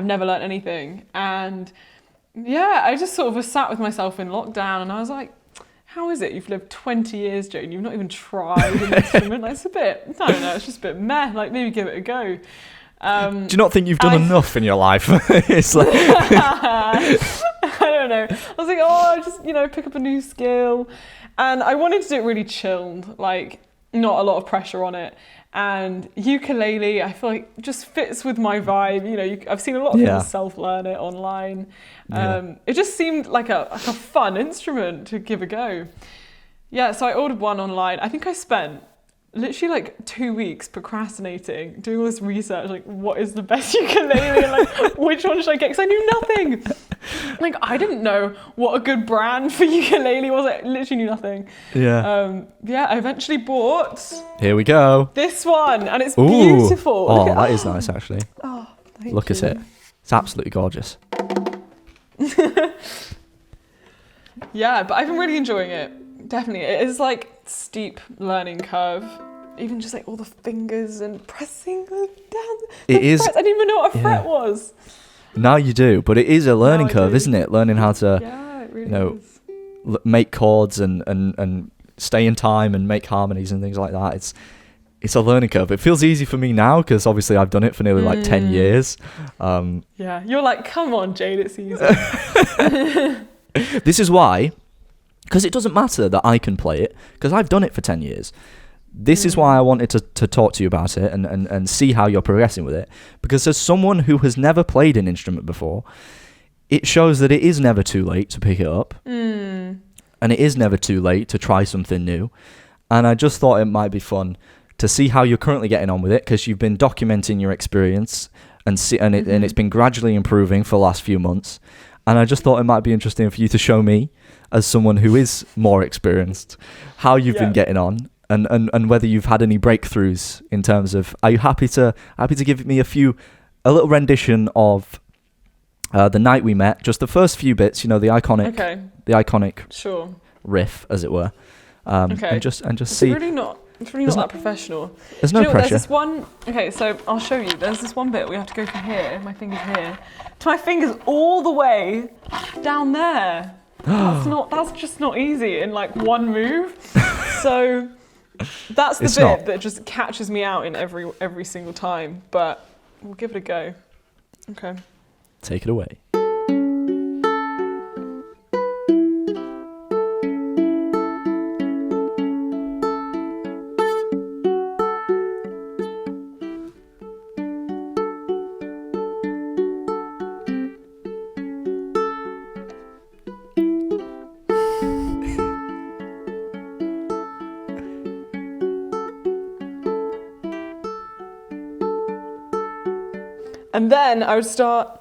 never learned anything. And yeah, I just sort of was sat with myself in lockdown and I was like, how is it you've lived 20 years, Jade, and you've not even tried an instrument? Like, it's a bit, I don't know, it's just a bit meh. Like, maybe give it a go. Do you not think you've done enough in your life? It's like I don't know. I was like, I'll just, pick up a new skill. And I wanted to do it really chilled, like not a lot of pressure on it. And ukulele, I feel like just fits with my vibe. I've seen a lot of people self-learn it online. It just seemed like a fun instrument to give a go. Yeah, so I ordered one online. I think I spent literally like 2 weeks procrastinating, doing all this research, like what is the best ukulele and like which one should I get? Because I knew nothing. Like I didn't know what a good brand for ukulele was. I literally knew nothing. Yeah. I eventually bought. Here we go. This one, and it's beautiful. Oh, that is nice actually. Oh, Look at it. It's absolutely gorgeous. Yeah, but I've been really enjoying it. Definitely, it is like steep learning curve. Even just like all the fingers and pressing them down. It is. Frets. I didn't even know what a fret was. Now you do, but it is a learning curve, isn't it? Learning how to, it really is. Make chords and stay in time and make harmonies and things like that. It's a learning curve. It feels easy for me now because obviously I've done it for nearly like 10 years. You're like, come on, Jade, it's easy. This is why, because it doesn't matter that I can play it, because I've done it for 10 years. This is why I wanted to talk to you about it and see how you're progressing with it. Because as someone who has never played an instrument before, it shows that it is never too late to pick it up. And it is never too late to try something new. And I just thought it might be fun to see how you're currently getting on with it, because you've been documenting your experience and it's been gradually improving for the last few months. And I just thought it might be interesting for you to show me, as someone who is more experienced, how you've been getting on. And whether you've had any breakthroughs in terms of, are you happy to give me a little rendition of The Night We Met, just the first few bits, the iconic sure. riff, as it were. Okay. and just It's see. really not. It's really There's not that professional. There's Do you no know what, pressure. There's this one. Okay, so I'll show you. There's this one bit we have to go from here. My finger's here. To my fingers all the way down there. That's just not easy in like one move. So that's the It's bit not. that just catches me out in every single time. But we'll give it a go. Okay. Take it away. And then I would start.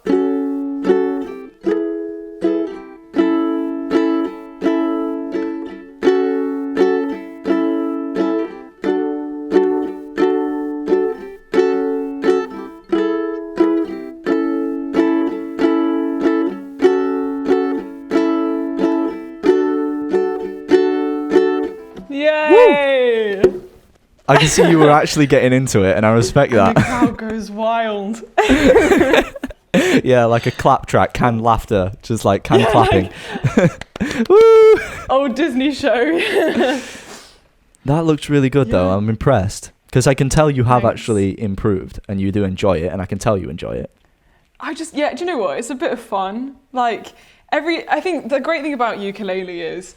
Yay! I can see you were actually getting into it, and I respect The that. crowd goes wild. Yeah, like a clap track, canned laughter, just like canned Yeah, clapping. Woo! Old Disney show. That looks really good, though. Yeah. I'm impressed because I can tell you have Thanks. actually improved, and you do enjoy it, and I can tell you enjoy it. Do you know what? It's a bit of fun. Like I think the great thing about ukulele is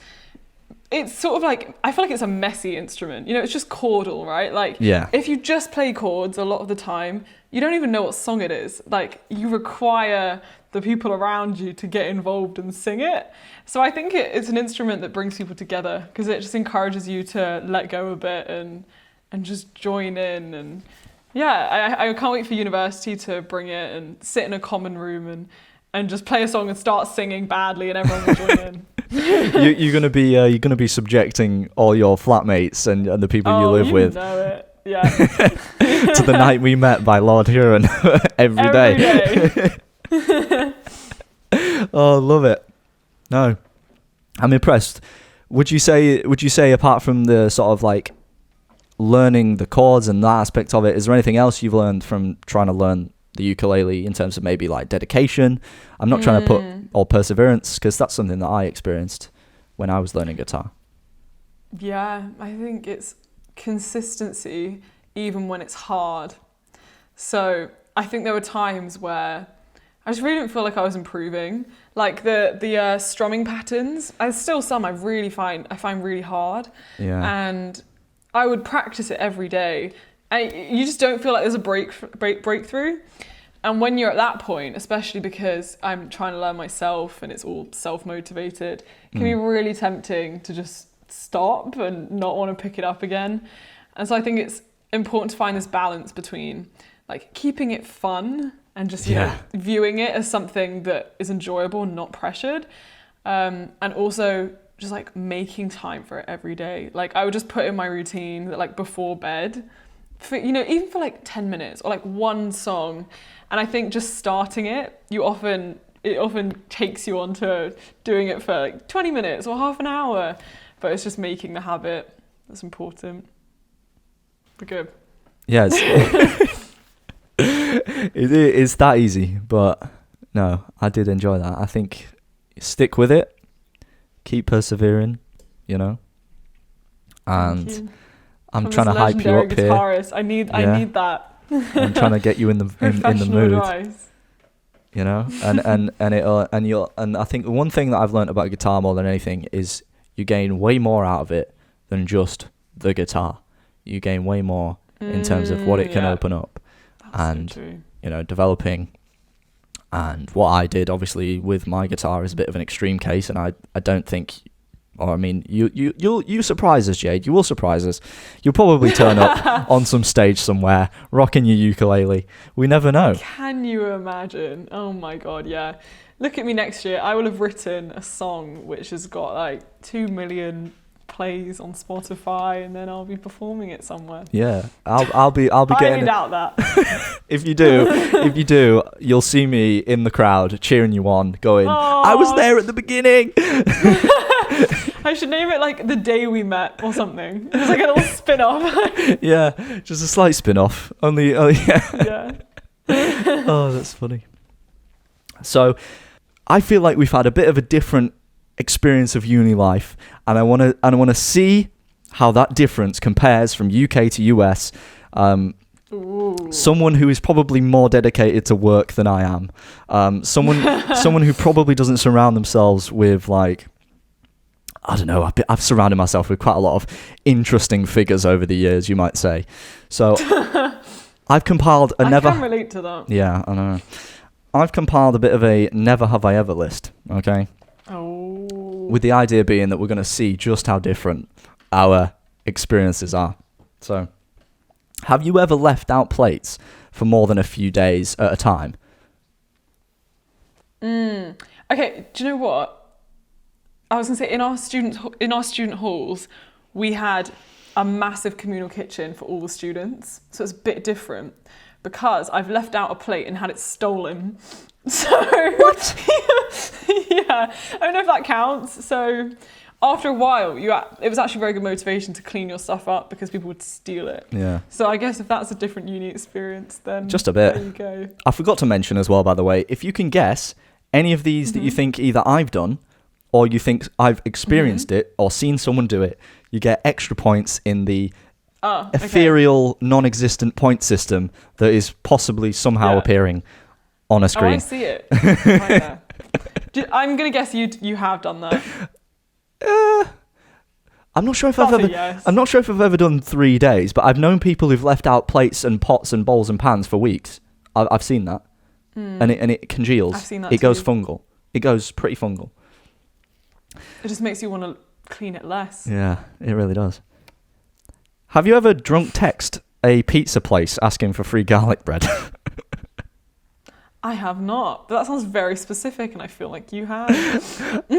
it's sort of like, I feel like it's a messy instrument. You know, it's just chordal, right? Like, Yeah. if you just play chords a lot of the time, you don't even know what song it is. Like, you require the people around you to get involved and sing it. So I think it's an instrument that brings people together because it just encourages you to let go a bit and just join in. And yeah, I can't wait for university to bring it and sit in a common room and just play a song and start singing badly and everyone will join in. You're gonna be subjecting all your flatmates and the people you live with know it. Yeah. to The Night We Met by Lord Huron every day. Oh, love it. No, I'm impressed. Would you say apart from the sort of like learning the chords and that aspect of it, is there anything else you've learned from trying to learn the ukulele in terms of maybe like dedication? I'm not trying to put or perseverance, because that's something that I experienced when I was learning guitar. Yeah, I think it's consistency even when it's hard. So I think there were times where I just really didn't feel like I was improving. Like the strumming patterns, there's still some I find really hard. Yeah. And I would practice it every day. And you just don't feel like there's a breakthrough. And when you're at that point, especially because I'm trying to learn myself and it's all self-motivated, it can be really tempting to just stop and not want to pick it up again. And so I think it's important to find this balance between like keeping it fun and just you know, viewing it as something that is enjoyable and not pressured. And also just like making time for it every day. Like I would just put in my routine that like before bed, for, you know, even for like 10 minutes or like one song. And I think just starting it, it often takes you on to doing it for like 20 minutes or half an hour. But it's just making the habit that's important. We're good. Yeah, it's that easy, but no, I did enjoy that. I think stick with it, keep persevering, you know. And I'm trying to hype you up guitarist. here. I need that. I'm trying to get you in the mood. Advice. You know, and I think one thing that I've learned about guitar more than anything is you gain way more out of it than just the guitar. You gain way more in terms of what it can open up. That's and so true. You know, developing. And what I did obviously with my guitar is a bit of an extreme case, and I don't think, or I mean, you'll surprise us, Jade. You will surprise us. You'll probably turn up on some stage somewhere rocking your ukulele. We never know. Can you imagine? Oh my god, yeah. Look at me next year. I will have written a song which has got like 2 million plays on Spotify, and then I'll be performing it somewhere. Yeah, I'll be I getting. highly doubt that. If you do, you'll see me in the crowd cheering you on, going, "I was there at the beginning." I should name it like The Day We Met or something. It's like a little spin-off. Yeah, just a slight spin-off. Only Yeah. Oh, that's funny. So, I feel like we've had a bit of a different experience of uni life, and I want to see how that difference compares from UK to US. Someone who is probably more dedicated to work than I am. Someone who probably doesn't surround themselves with, like, I don't know, I've surrounded myself with quite a lot of interesting figures over the years, you might say. So I've compiled a I never... can relate to that. Yeah, I know. I've compiled a bit of a never have I ever list, okay? Oh. With the idea being that we're going to see just how different our experiences are. So, have you ever left out plates for more than a few days at a time? Okay, do you know what? I was gonna say in our student halls, we had a massive communal kitchen for all the students, so it's a bit different because I've left out a plate and had it stolen. So what? Yeah, I don't know if that counts. So after a while, it was actually very good motivation to clean your stuff up because people would steal it. Yeah. So I guess if that's a different uni experience, then Just a bit. There you go. I forgot to mention as well, by the way, if you can guess any of these that you think either I've done or you think I've experienced it or seen someone do it, you get extra points in the ethereal, non-existent point system that is possibly somehow appearing on a screen. Oh, I see it. Right there. I'm going to guess you have done that. I'm not sure if That's I've a ever. yes. I'm not sure if I've ever done 3 days, but I've known people who've left out plates and pots and bowls and pans for weeks. I've seen that, and it congeals. I've seen that It goes too. fungal. It goes pretty fungal. It just makes you want to clean it less. Yeah, it really does. Have you ever drunk text a pizza place asking for free garlic bread? I have not, but that sounds very specific, and I feel like you have.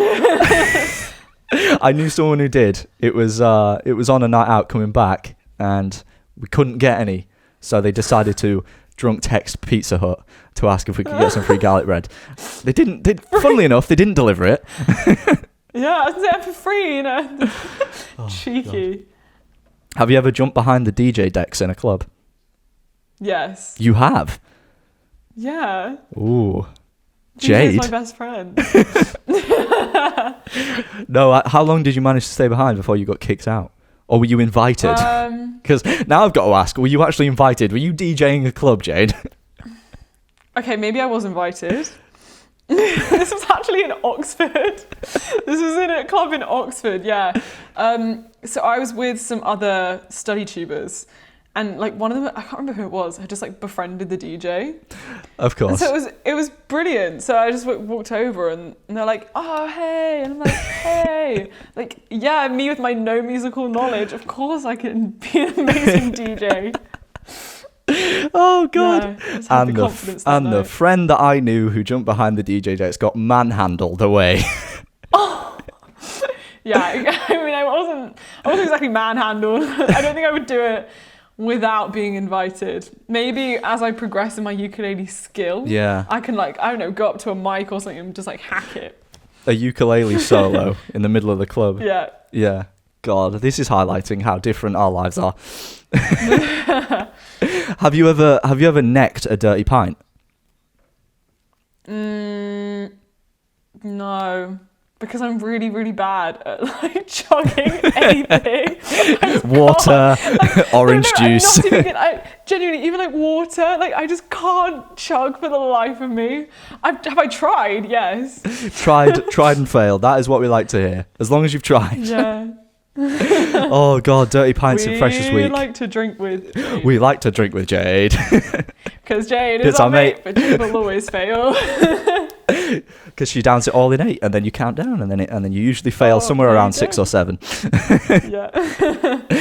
I knew someone who did. It was on a night out coming back, and we couldn't get any, so they decided to drunk text Pizza Hut to ask if we could get some free garlic bread. They didn't. Funnily enough, they didn't deliver it. Yeah, I was there for free, you know. Cheeky. God. Have you ever jumped behind the DJ decks in a club? Yes. You have. Yeah. Ooh. Jade. Jade. My best friend. No, how long did you manage to stay behind before you got kicked out? Or were you invited? Because now I've got to ask, were you actually invited? Were you DJing a club, Jade? Okay, maybe I was invited. This was actually in Oxford. This was in a club in Oxford, yeah. So I was with some other study tubers, and like one of them, I can't remember who it was, had just like befriended the DJ. Of course. And so it was brilliant. So I just walked over and they're like, oh, hey. And I'm like, hey. Like, yeah, me with my no musical knowledge, of course I can be an amazing DJ. Oh God! Yeah, and the friend that I knew who jumped behind the DJ decks got manhandled away. Yeah, I mean, I wasn't exactly manhandled. I don't think I would do it without being invited. Maybe as I progress in my ukulele skill, Yeah. I can, like, I don't know, go up to a mic or something and just like hack it. A ukulele solo in the middle of the club. Yeah. Yeah. God, this is highlighting how different our lives are. Have you ever necked a dirty pint? No, because I'm really, really bad at like chugging anything. Water, orange juice. I'm not even genuinely, even like water, like I just can't chug for the life of me. Have I tried? Yes. Tried and failed. That is what we like to hear. As long as you've tried. Yeah. Oh God, dirty pints in Freshers Week. We like to drink with Jade. We like to drink with Jade. Because Jade is It's our our mate, mate. but Jade will always fail. Because she downs it all in 8, and then you count down, and then you usually fail somewhere there you around go. 6 or 7. Yeah.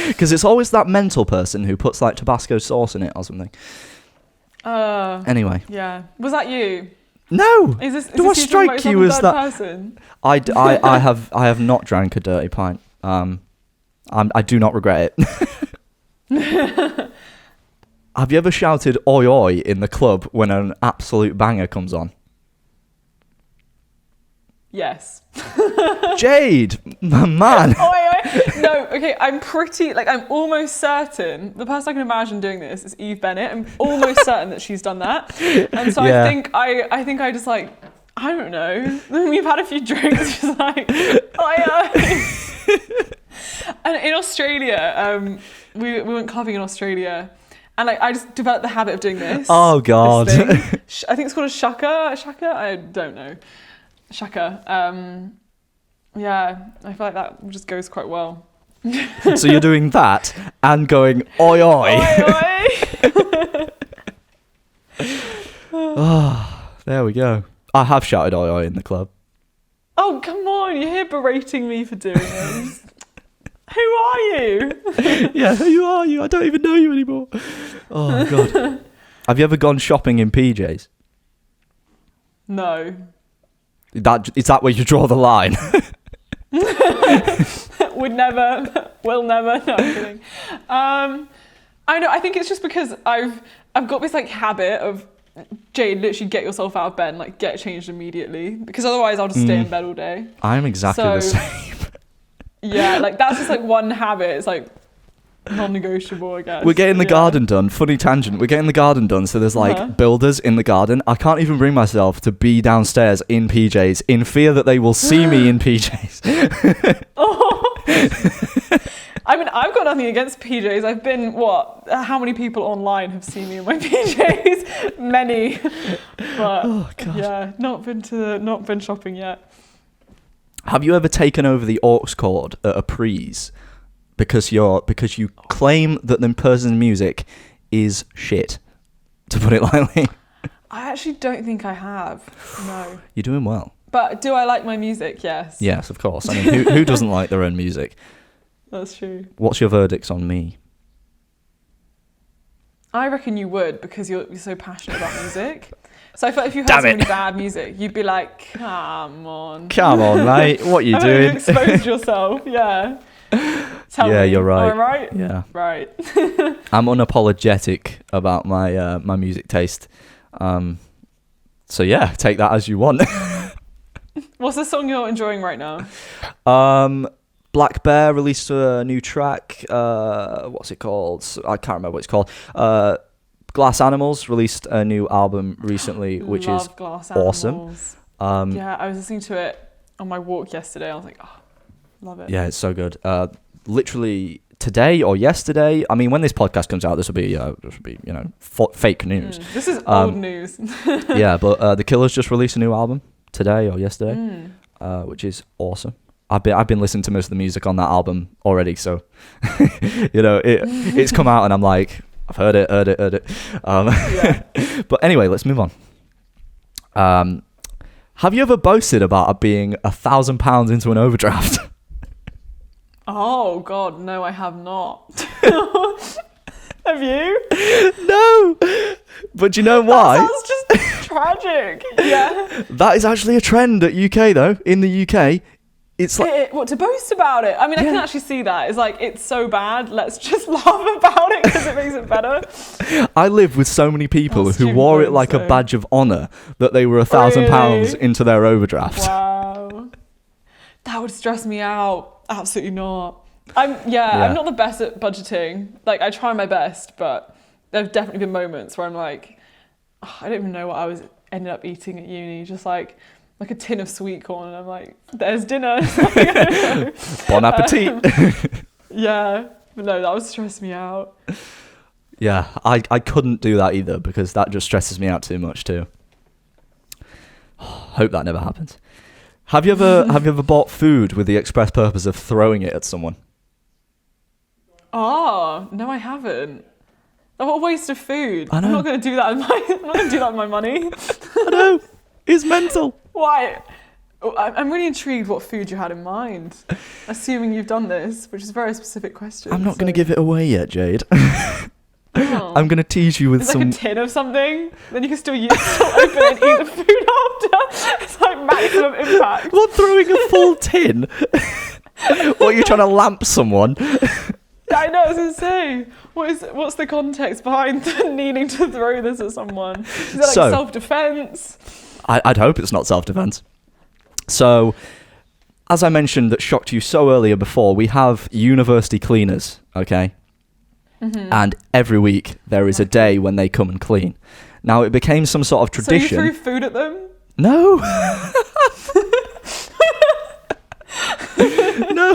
Because it's always that mental person who puts like Tabasco sauce in it or something. Anyway. Yeah. Was that you? No. Is this Do I you talking about strike you yourself as in third that? person? I have not drank a dirty pint. I do not regret it. Have you ever shouted "oi oi" in the club when an absolute banger comes on? Yes. Jade, man. No, okay, I'm almost certain the person I can imagine doing this is Eve Bennett. I'm almost certain that she's done that. And so Yeah. I think I just like, I don't know. We've had a few drinks, just like, And in Australia, we went clubbing in Australia. And like, I just developed the habit of doing this. Oh, God. This thing. I think it's called a shaka. I don't know. Shaka. Yeah, I feel like that just goes quite well. So you're doing that and going, oi, oi. Oi, Oh, there we go. I have shouted oi, oi in the club. Oh, come on. You're here berating me for doing this. Who are you? Yeah, who are you? I don't even know you anymore. Oh, God. Have you ever gone shopping in PJs? No. Is that where you draw the line? Would never. Will never. No, I'm kidding. I know. I think it's just because I've got this like habit of, Jade, literally get yourself out of bed and like get changed immediately, because otherwise I'll just stay in bed all day. I'm exactly the same. Yeah, like that's just like one habit. It's like non-negotiable, I guess. We're getting the garden done. Funny tangent. We're getting the garden done. So there's like builders in the garden. I can't even bring myself to be downstairs in PJs in fear that they will see me in PJs. I mean, I've got nothing against PJs. I've been, how many people online have seen me in my PJs? Many. But yeah, not been shopping yet. Have you ever taken over the aux cord at a Prees because you claim that the person's music is shit, to put it lightly? I actually don't think I have. No. You're doing well. But do I like my music? Yes. Yes, of course. I mean, who doesn't like their own music? That's true. What's your verdicts on me? I reckon you would, because you're so passionate about music. So I feel like if you heard some really bad music, you'd be like, come on. Come on, mate. What are you doing? You exposed yourself, yeah. Tell me. You're right. Am I right? Yeah. Right. I'm unapologetic about my my music taste. So yeah, take that as you want. What's the song you're enjoying right now? Black Bear released a new track. What's it called? I can't remember what it's called. Glass Animals released a new album recently, which is awesome. Yeah, I was listening to it on my walk yesterday. I was like, oh, love it. Yeah, it's so good. Literally today or yesterday. I mean, when this podcast comes out, this will be fake news. This is old news. Yeah, but The Killers just released a new album today or yesterday, which is awesome. I've been listening to most of the music on that album already, so it's come out and I'm like, I've heard it. Yeah. But anyway, let's move on. Have you ever boasted about being £1,000 into an overdraft? Oh God, no, I have not. Have you? No. But do you know why? That sounds just tragic. Yeah. That is actually a trend at UK though. In the UK, it's like what to boast about it. I mean, I can actually see that. It's like, it's so bad. Let's just laugh about it because it makes it better. I live with so many people who wore it like a badge of honour that they were £1,000 into their overdraft. Wow. That would stress me out. Absolutely not. I'm not the best at budgeting. Like, I try my best, but there have definitely been moments where I'm like, I don't even know what I was ended up eating at uni. Just like a tin of sweet corn, and I'm like, there's dinner. Bon appetit. Yeah, but no, that would stress me out. Yeah, I couldn't do that either because that just stresses me out too much too. Hope that never happens. Have you ever bought food with the express purpose of throwing it at someone? Oh, no, I haven't. What a waste of food. I know. I'm not going to do that with my money. I know. It's mental. Why? I'm really intrigued what food you had in mind. Assuming you've done this, which is a very specific question. I'm not going to give it away yet, Jade. Oh. I'm going to tease you with it's like a tin of something, then you can still open it and eat the food after. It's like maximum impact. What, throwing a full tin? What, are you trying to lamp someone? I know, I was going to say, what's the context behind needing to throw this at someone? Is it like self-defense? I'd hope it's not self-defense. So, as I mentioned, that shocked you so earlier before, we have university cleaners, okay? And every week there is a day when they come and clean. Now, it became some sort of tradition. So you threw food at them? No. No.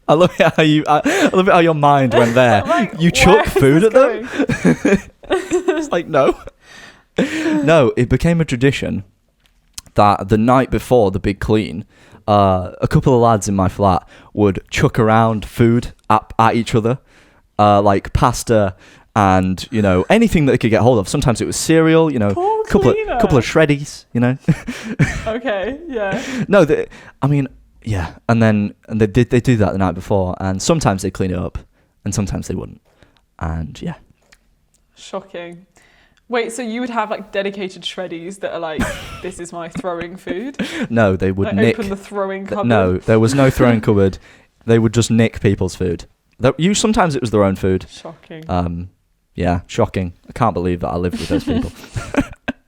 I love it how I love it how your mind went there. Like, you chuck food at them? going? It's like, no. No, it became a tradition that the night before the big clean, a couple of lads in my flat would chuck around food at each other, like pasta and, you know, anything that they could get hold of. Sometimes it was cereal, you know, couple of shreddies, you know. Okay, yeah. No, I mean, yeah, and they do that the night before, and sometimes they clean it up, and sometimes they wouldn't, and yeah. Shocking. Wait, so you would have like dedicated shreddies that are like, this is my throwing food? No, they would like, nick. Open the throwing cupboard? No, there was no throwing cupboard. They would just nick people's food. Sometimes it was their own food. Shocking. Yeah, shocking. I can't believe that I lived with those people.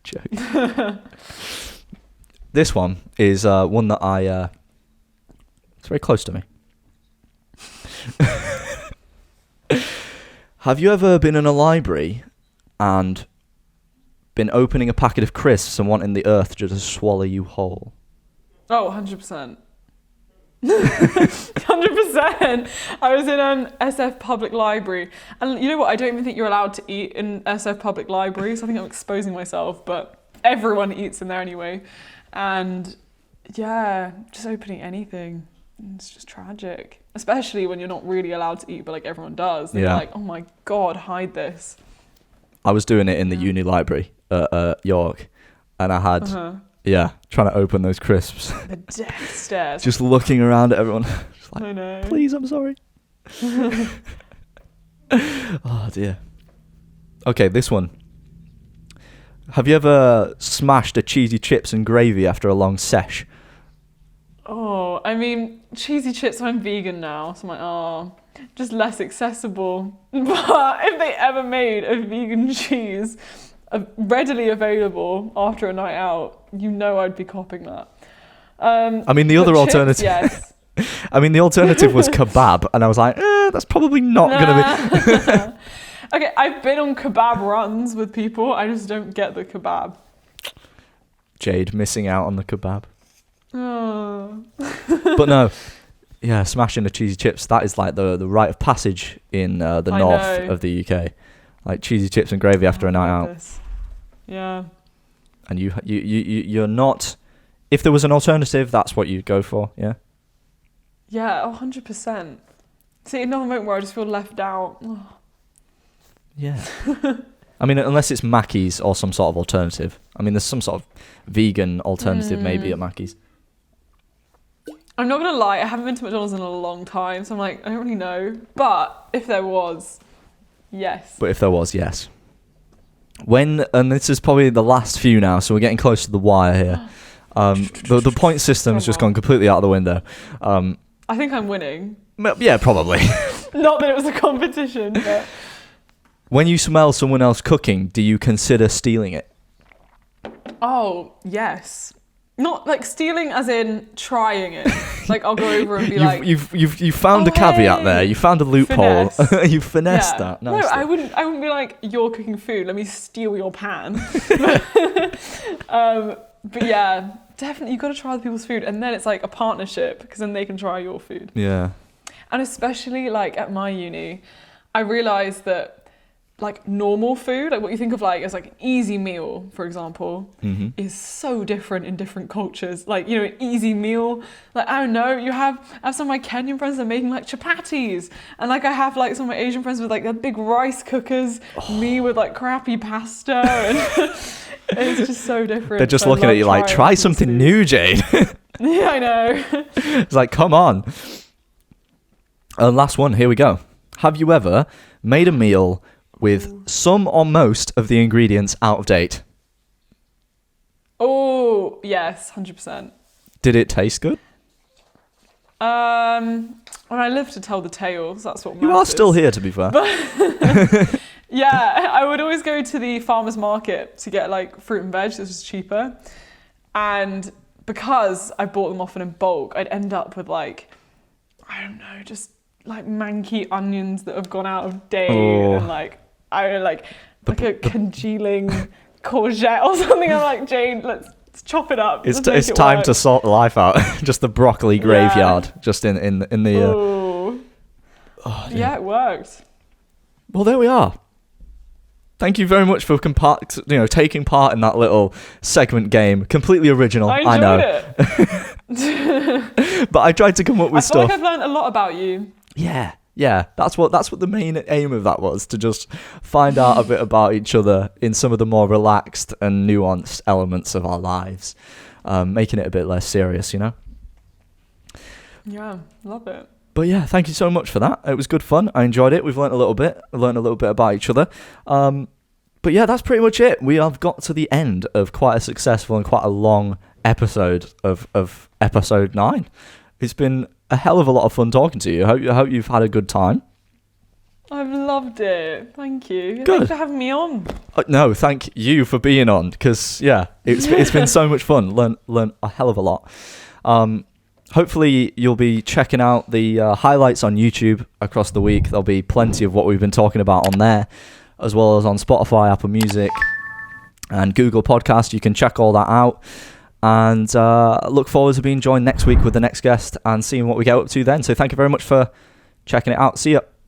Joke. This one is one that it's very close to me. Have you ever been in a library and been opening a packet of crisps and wanting the earth just to swallow you whole? Oh, 100%. 100%. I was in an SF public library, and you know what, I don't even think you're allowed to eat in SF public libraries. I think I'm exposing myself, but everyone eats in there anyway. And yeah, just opening anything, it's just tragic, especially when you're not really allowed to eat, but like everyone does. They're like, oh my god, hide this. I was doing it in the uni library at York, and I had trying to open those crisps. The death stares. Just looking around at everyone. Just like, I know. Please, I'm sorry. Oh dear. Okay, this one. Have you ever smashed a cheesy chips and gravy after a long sesh? Oh, I mean, cheesy chips, I'm vegan now, so I'm like, oh, just less accessible. But if they ever made a vegan cheese readily available after a night out, you know I'd be copping that. I mean, the other alternative... Yes. I mean, the alternative was kebab, and I was like, that's probably not going to be... Okay, I've been on kebab runs with people. I just don't get the kebab. Jade, missing out on the kebab. Oh. But no, yeah, smashing the cheesy chips, that is like the rite of passage in the north of the UK. Like cheesy chips and gravy after a night out. Yeah. And you're not... If there was an alternative, that's what you'd go for, yeah? Yeah, 100%. See, another moment where I just feel left out. Oh. Yeah. I mean, unless it's Mackey's or some sort of alternative. I mean, there's some sort of vegan alternative maybe at Mackey's. I'm not going to lie, I haven't been to McDonald's in a long time, so I'm like, I don't really know. But if there was, yes. But if there was, yes. And this is probably the last few now, so we're getting close to the wire here. The point system's just gone completely out of the window. I think I'm winning. Yeah, probably. Not that it was a competition, but... When you smell someone else cooking, do you consider stealing it? Oh, yes. Not like stealing as in trying it. Like I'll go over and be you've found a caveat there. You found a loophole. You finessed that. No, I wouldn't be like, you're cooking food, let me steal your pan. But yeah, definitely you've got to try other people's food, and then it's like a partnership because then they can try your food. Yeah. And especially like at my uni, I realised that like normal food, like what you think of like as like an easy meal, for example, is so different in different cultures. Like, you know, an easy meal, like, I don't know, I have some of my Kenyan friends that are making like chapatis, and like I have like some of my Asian friends with like their big rice cookers, me with like crappy pasta, and it's just so different. They're just looking at you like, try something new, Jade. Yeah, I know. It's like, come on. Last one, here we go. Have you ever made a meal with some or most of the ingredients out of date? Oh, yes, 100%. Did it taste good? When I live to tell the tales, that's what matters. You are still here, to be fair. Yeah, I would always go to the farmer's market to get like fruit and veg. This was cheaper. And because I bought them often in bulk, I'd end up with like, I don't know, just like manky onions that have gone out of date and like a congealing courgette or something. I'm like, Jade, let's chop it up. It's time to sort life out. Just the broccoli graveyard, just in the. Yeah, it worked. Well, there we are. Thank you very much for taking part in that little segment game. Completely original, I enjoyed it. But I tried to come up with stuff. I feel like stuff. I've learned a lot about you. Yeah. That's what the main aim of that was, to just find out a bit about each other in some of the more relaxed and nuanced elements of our lives, making it a bit less serious, you know. Yeah, love it. But yeah, thank you so much for that. It was good fun. I enjoyed it. We've learned a little bit. About each other. But yeah, that's pretty much it. We have got to the end of quite a successful and quite a long episode of episode 9. It's been a hell of a lot of fun talking to you. I hope you've had a good time. I've loved it. Thank you. Good. Thanks for having me on. No, thank you for being on, because it's been so much fun. Learn a hell of a lot. Hopefully you'll be checking out the highlights on YouTube across the week. There'll be plenty of what we've been talking about on there, as well as on Spotify, Apple Music, and Google Podcast. You can check all that out. And look forward to being joined next week with the next guest and seeing what we get up to then. So thank you very much for checking it out. See ya.